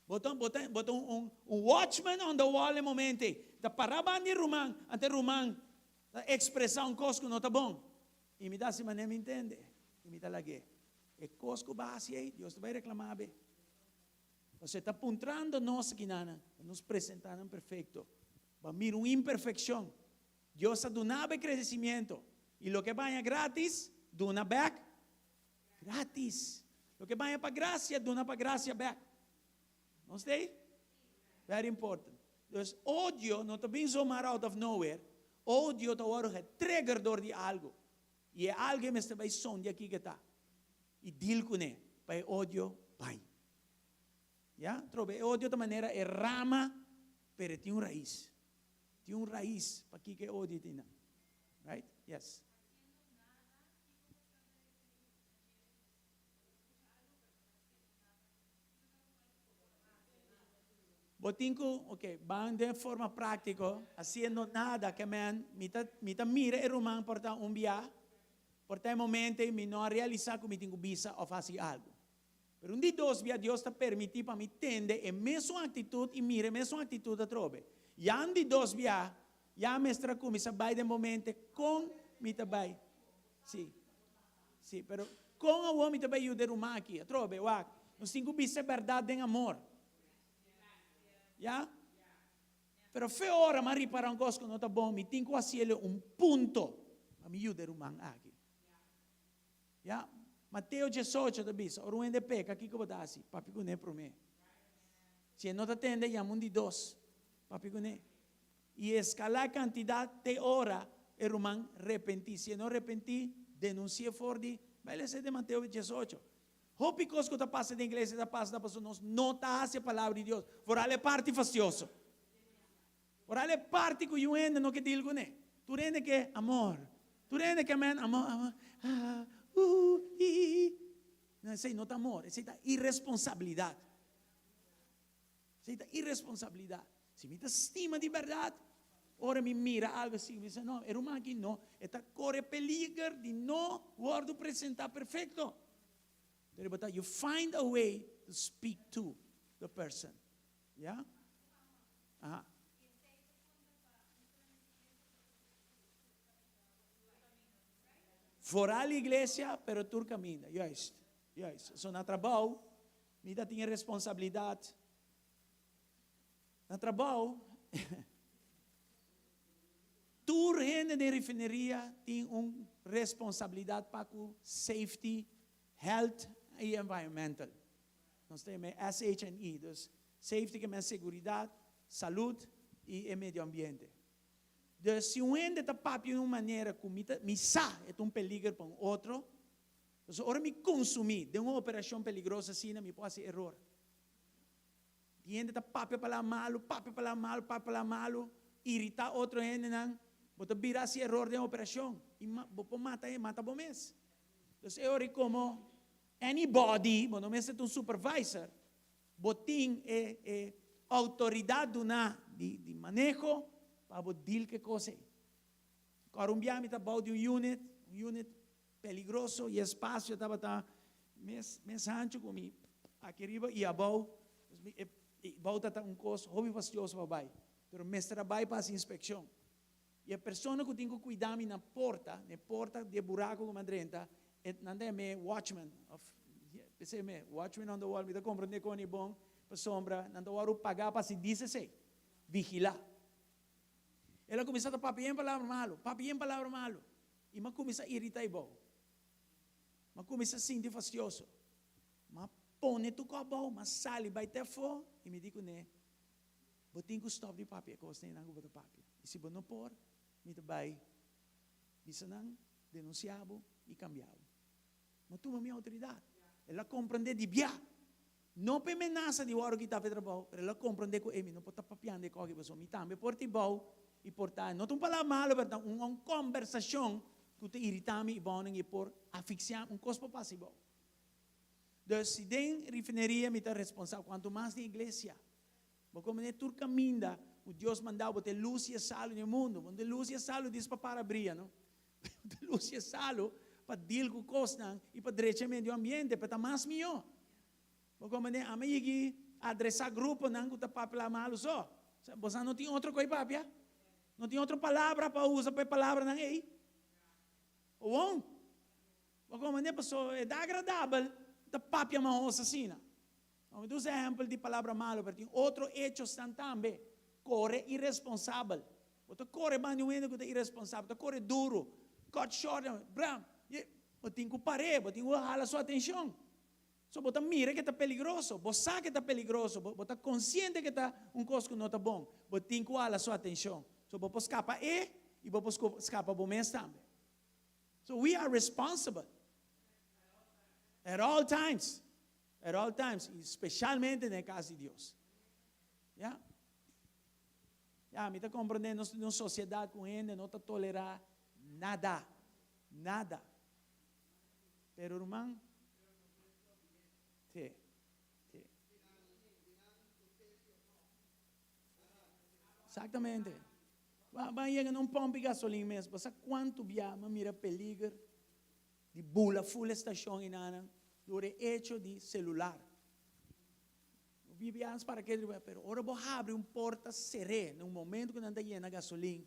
Botam watchman on the wall em momento. Da paraba ni Romang, ante Romang, expressar coisa que não está bom. E me dá se mané me entende. E me dá lagi. E coisa que base aí, Deus vai reclamar bem. Você está apontando nós aqui nos apresentando perfeito. Vamos mirar uma imperfeição. Deus a donado crescimento. E o que vai gratis, dona back gratis. O que vai para graça, dona para graça back. Não sei? Very important. Dus ódio não está bem somar out of nowhere. Ódio está agora trigger de algo. E é alguém que está bem som de aqui que está. E deal com ele. Para ódio, pai. Já? Trobe, ódio de maneira é rama, pero tem raiz. Tem raiz para que ódio tem. Right? Yes. Botinco, ok, van de forma práctica, haciendo nada que me mira e román porta via, porta momento me não realizar que me tenho visa ou fazer algo. Pero de dois via Deus está permitindo para me entender a mesma atitude e mira a mesma atitude a trobe. Já de dois via, já mestra como se vai de momento com me também. Sim. Sim, pero com a homem também eu derrumar aqui, a trobe, nós temos visa verdade em amor. Ya? Pero fe ora ma riparar un coisa que não está bom, me tenho que fazer ponto para me ajudar o man aqui. Ya? Mateus 18 da bisa, ora um de peca, aqui que eu vou dar assim, papi com ele para mim. Se não está tendo, já mundo de dois, papi com ele. E escalar a quantidade de hora, o man arrepentir. Se não arrepentir, denuncia fora de, vai ser de Mateus 18. Hopi coisa que está passando na igreja, está passando para nós, não está a palavra de Deus. Por ali parte facioso. Por ali parte que eu ainda não que digo né. Tu rende que amor. Tu rende que amor. Não sei, não está amor, isso é irresponsabilidade. Isso é irresponsabilidade. Se me estima de verdade, ora me mira algo assim, me diz, não, é uma aqui não, está corre peligro de não guardo apresentar perfeito. But you find a way to speak to the person. Yeah? Aha. Fora a igreja, pero tu caminha. Yes. Yes. So na trabalho, me dá tinha responsabilidade. Na trabalho, tu rende de refineria tem uma responsabilidade para o safety, health e environmental. nós temos SHNE, dus safety que é segurança, saúde e meio ambiente. Dus se um ente está papi de uma maneira que me sa é um peligro para um outro, então ora me consumir de uma operação peligrosa assim, me pode ser erro. E ente está papi para lá malo, irritar outro ente não, bota virar se erro de uma operação e mata bom mês. Então é como anybody, não é um supervisor, botin autoridade de manejo para dir que coisa. Colombiano está bom de unit peligroso e espaço estava mais ancho como aqui arriba e abaixo, volta coisa hobby fastidioso para baixo, pero mes trabalho para inspeção. E a pessoa que tem que cuidar na porta de buraco como adrenta, não é watchman on the wall, me dá compreender com o bom, para sombra, não hora pagar para se dizer, vigilar. Ela começa a papiar em palavra malo, e mas começa a irritar e bom. Mas começa a sentir fastidioso. Mas põe tu com a boa, mas sale, vai até fora, e me digo, né, vou ter que stop de papiar, que você não vai papiar. E se você não pôr, me vai, você não denunciava e cambiava. Mas tu é minha autoridade. Ela compreende de bia. Não para ameaça de hora que está fazendo trabalho, mas ela compreende que eu não posso estar papiando de qualquer pessoa. Me também porta bom e portar. Não é uma palavra malo, mas uma conversação que te irrita e bom e por asfixiar coisa para passar bom. Então, se tem refineria, me está responsável. Quanto mais na igreja, porque como é tu caminha, o Deus mandou botar luz e sal no mundo. Quando luz e sal diz para abrir, não? Luz e sal para deal com coisas e para direito meio ambiente, para estar mais melhor. Porque como é a minha adressar grupo não que está papel malo só. Você não tem outra coisa para não tem outra palavra para usar para palavra não aí. Ou porque como é pessoa é agradável, está papel uma assassina. Vamos dar exemplo de palavra malo, porque tem outro hecho também. Corre irresponsável. Você corre mais no meio que é irresponsável, você corre duro, cut short, bram. Você tem que parar, você tem que jalar sua atenção. So, você mira que está perigoso, você sabe que está perigoso, você está consciente que está coisa que não está bom. Você tem que jalar sua atenção. So, você escapa e você escapa para o mês também. So, we are responsible. At all times. At all times. Especialmente no caso de Deus. Yeah? Me está compreendendo, numa sociedade com ele, não está tolerar nada. Nada. Pero, irmão, sim. Exatamente. Vai chegar num pompo de gasolina mesmo. Sabe quanto viama mira peligro de bula, full estação e nada, do hecho de celular. Viviamos para que, pero ora você abre porta seré, no momento que não está llena gasolina,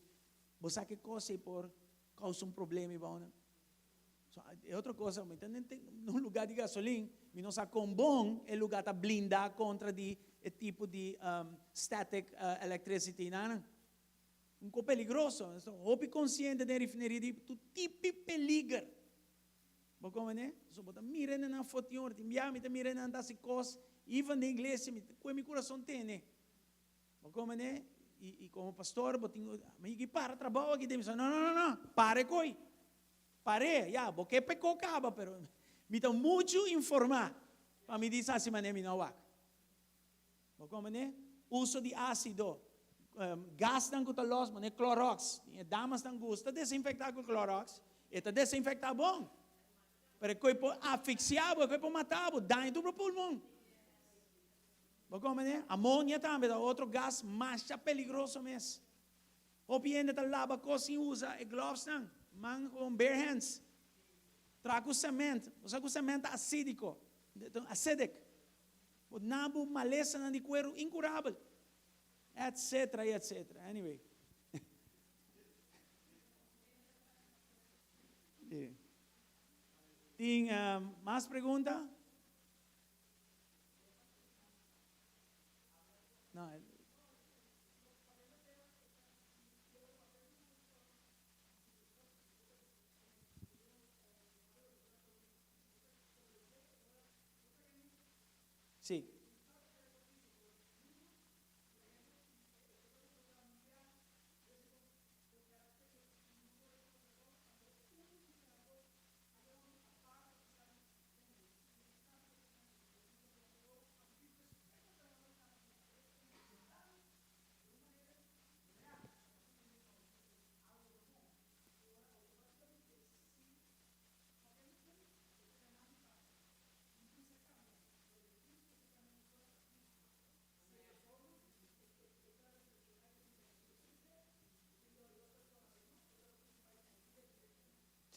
você sabe que coisa por causa problema e bom. So, é outra coisa, num lugar de gasolina, não sabe como bom é lugar está blindado contra tipo de static electricity, não. Pouco perigoso. Hope consciente da refineria de tu tipo peligro. Mas como é? So, bota mira na foto, me mira na das coisas. Even na igreja, com meu coração tem, né? Mas como é? E como pastor, mas para trabalho aqui, não, pare coi. Pare, porque pecou acaba, pero me dá muito informar, para me dizer assim, mané, me não vai. Mas como é? Uso de ácido, gás não custa los, mané, Clorox, damas não gusta desinfectar com Clorox, eta desinfectar bom. Pero coi por asfixiar, coi por matar, dá em do pulmão. Mas como é? Amônia também, outro gás mais perigoso mesmo. O piende tá lava coisa e usa gloves não, man com bare hands. Traga o cimento, usa o cimento acídico, acidic. O nabo maleza de cuero incurável, etc. Anyway. Tem mais perguntas? Não. Sì.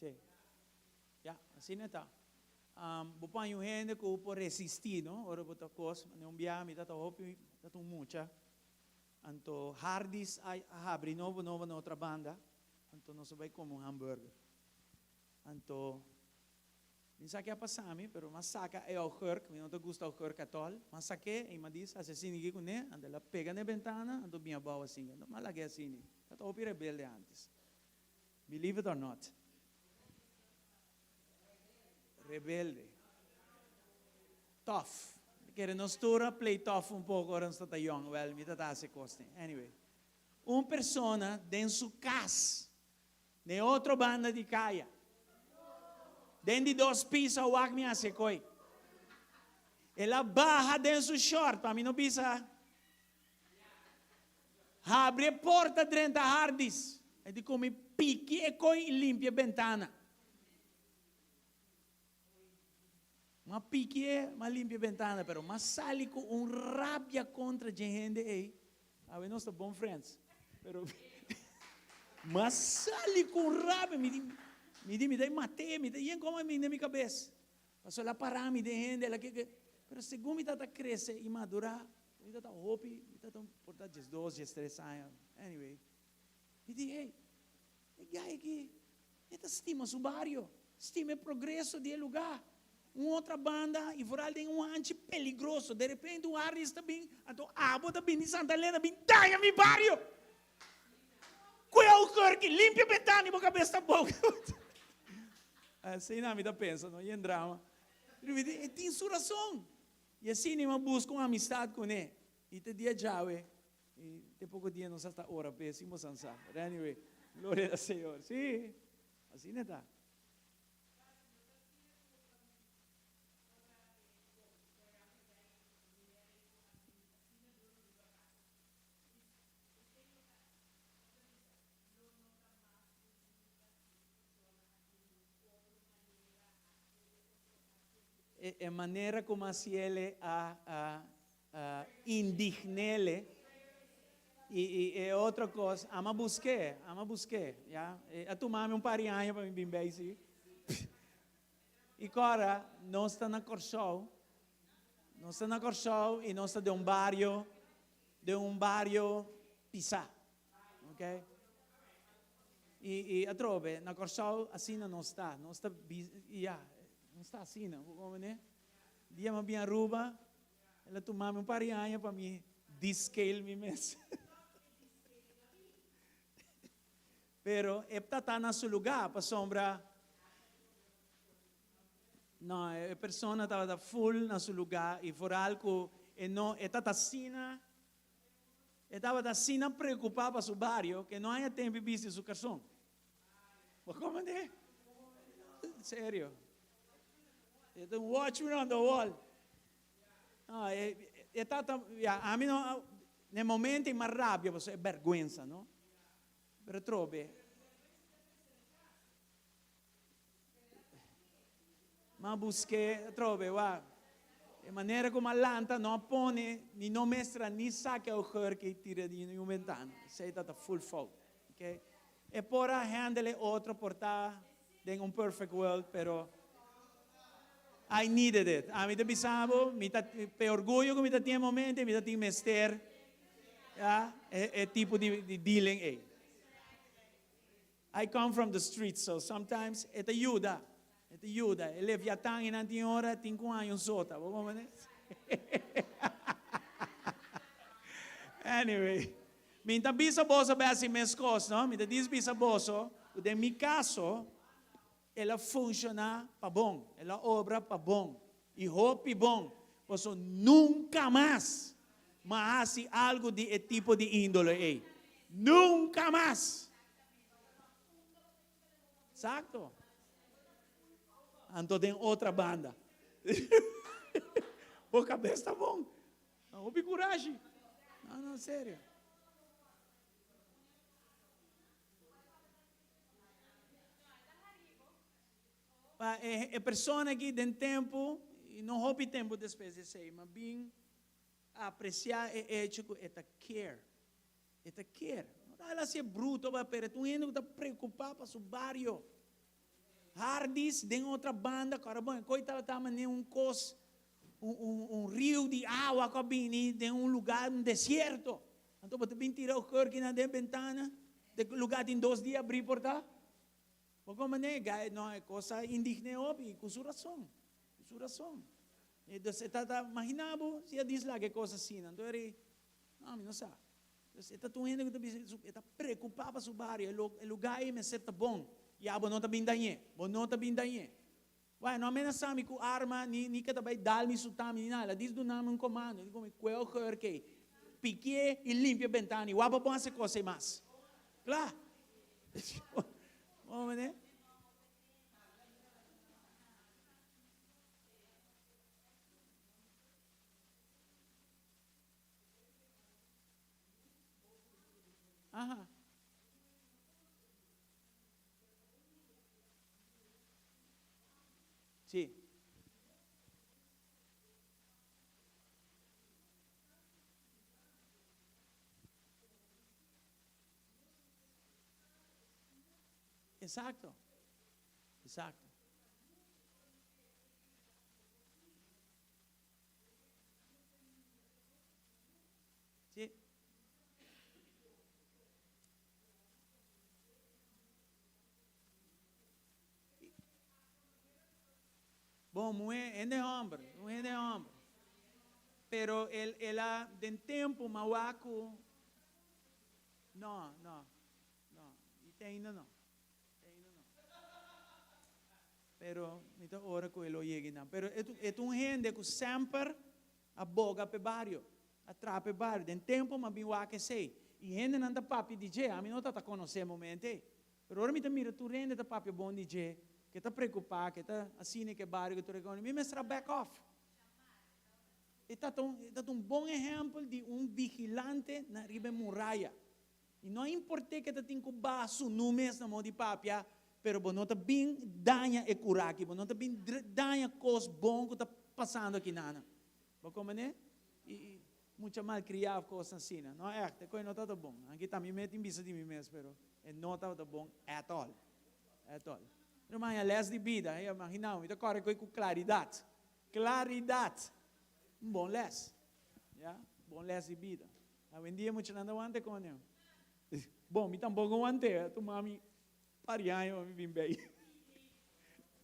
Sì. Ja, assim é tá. Bupan yung gente que po resistir, no? Ora bota cos, não bia mi tata hopi, tata mucha. Anto hardis ai abri novo na outra banda. Anto não se vai como um hambúrguer. Anto minsa que passami, pero masaka é o hurk, mi não te gusta o hurk atol. Masake e madis assassini que né, anda la pega na ventana, anto minha bawa assim, não malage assim. Tata hopi rebelde antes. Believe it or not. Rebelde. Tough. Quer nostura play tough un poco, ora non sta young, well, mi tata se costi. Anyway. Una persona dentro su casa, ne outra banda di caia. Dentro di dos pisa o mi hace coi. E la barra dentro su short, para mim não pisa. Abre a porta dentro da hardis. E di come picchi e coi limpia a ventana. Ma picchie, ma limpia ventana, però, ma sali con un rabbia contro gente, a nostri buon friends, però, ma sali con rabbia, mi dai matte, mi dai come mi nella cabeça, passo la parami di gente, però se mi tata cresce, e madura, mi tata hopi, mi tata portare 12, 13 anni, anyway, mi dici, e gai che, e ta stima su barrio, stima il progresso di lugar. Outra banda e foral tem anche peligroso. De repente artista bem, então abo da bem de Santa Helena bem daia mi barrio. Qual é o cor que limpa ventana e boca cabeça boca. Assim não me dá pensa, não, e em drama. E tem sua razão. E assim eu busco uma amistade com ele. E te dia já, e te pouco dia não está hora, péssimo sansa. Anyway, glória ao Senhor. Sim, assim não está. E maneira como se ele indignele e outra coisa, ama busque, já? A tu mami um parianha para me bimber assim. E agora nós está na Corsol, e nós está de um barrio Pisa, ok? E a trove na Corsol assim não está, já. Não está assim, não. Como né? Dia mais bem aruba, ela tomava um parianha para me descale me mesmo. Pero está na seu lugar para sombra. Não, a pessoa estava full na seu lugar e for algo e não estava assim, preocupada para seu barrio que não há tempo de visitar seu cartão. Como né? Sério. The watchman on the wall. A mim não, nel momento in rabbia, è vergogna, no? Per trobe. Ma busque, trobe, va. In maniera come all'anta, non pone, non mestra, ni sa che ho che tira di un ventano. Sei stata full fault, ok? E poi handle altro portare in un perfect world, però I needed it. Mi te bisabo, per orgoglio che mi te tiene momento, mi te tiene mester, è tipo di dealing. I come from the streets, so sometimes it aiuta. E le viatang in antiora, 5 anni sotto. Anyway, mi te bisaboso per essere mescos, no? Mi te bisaboso, nel mio caso, ela funciona para bom, ela obra para bom, e hope bom, Você nunca mais hace algo de tipo de índole aí. Nunca mais. Exacto. Então tem outra banda. O cabeça está bom. Não houve coragem. Não, sério. A pessoa aqui tem tempo, e não houve tempo depois de sei, mas bem apreciar e ético, eta care. Eta care. Não ela ser bruto, mas tu ainda está preocupado para o barrio. Hardis, tem outra banda, cara, bom, coitado, tá, mas nem cos, rio de água, cabine, tem lugar, deserto. Então, você vem tirar o cor aqui na ventana, de lugar em 2 dias abrir porta. Porque maneira, não é coisa indigna, com sua razão. Então, você está imaginando, se diz lá que coisa assim, então, não sabe. Você está tendo que está preocupado para o barrio, o lugar é certo bom. E a não está bem daí, não está bem daí. Vai, não ameaça me com arma, nem que também dá me sutami, nada. Diz do nome um comando, digo me qual cor que pique e limpe a ventana, e o aba essa coisa mais. Claro. Vamos ver. Ajá. Sí. Exacto. Sí. Bom, é de homem. Pero ela tem tempo, mauaco. Não. E tem não. Pero então ora com ele chegue não. Pero é gente que sempre aboga para barrio, atrapa barrio. Tem tempo, mas bem o que sei. E gente não tá papi DJ, a mim não está conhecendo momento. Pero ora me tá mira tu gente tá papi bom DJ, que está preocupado, que está assim que barrio que tu reconhece. Me mestra back off. Está bom exemplo de vigilante na riba muralha. E não importa que tem que baixo números na mão de papia, pero não está bem danha e curar aqui, não está bem danha coisas bom que está passando aqui nana. Como né? E muito mal criar coisas assim, não é? Coisa não está bom. Aqui também me tem vista de mim mesmo, pero não está bom at all. Irmã, é les de vida, imagina, então corre com claridade. Bom les. Bom les de vida. Hoje em dia, muito não aguenta com ele. Bom, me tampouco aguentei. Tu mami, parianho, me vim bem.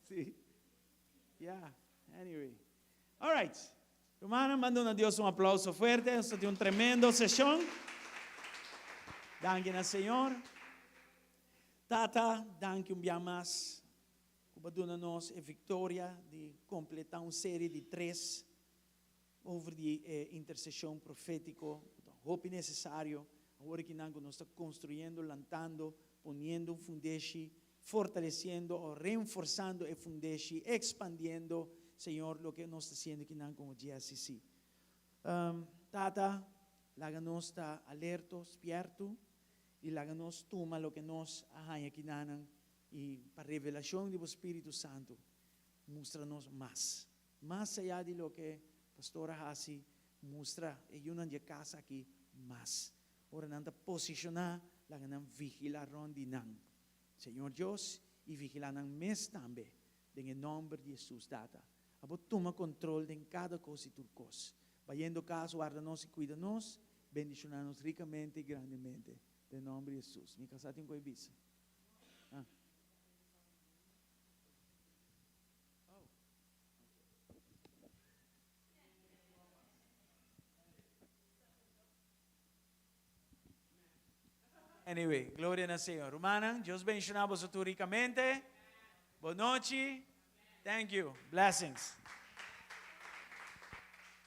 Sim. Anyway. All right. Hermana, mando a Deus aplauso fuerte. Esto de tremendo sesión. Danke al Señor. Tata, danke dia mais. Dona-nos a vitória de completar uma série de 3 over de intercessão profético. Hope necessário. Agora que nós estamos construindo, lantando, poniendo um fundeshi, fortalecendo, reforçando o fundeshi, expandiendo, Senhor, o que nós estamos fazendo aqui como GSCC. Tata, laga-nos está alerta, esperto, e laga-nos toma o que nós aham aqui e para a revelação do Espírito Santo, mostra-nos mais allá de lo que a pastora Hassi mostra, e uma de casa aqui, mais. Ora nanta posicionar, laga nang vigilar rondi nang. Senhor Deus, e vigilar nang mes também, em nome de Jesus, data. Abo toma controle de cada coisa e turcos. Vayendo caso, guarda-nos e cuida-nos, bendicionar-nos ricamente e grandemente. Em nome de Jesus. Me casate com a Ibiza. Anyway, gloria al Señor. Hermana, Dios bendiga a vosotros ricamente. Boa noite. Thank you. Blessings.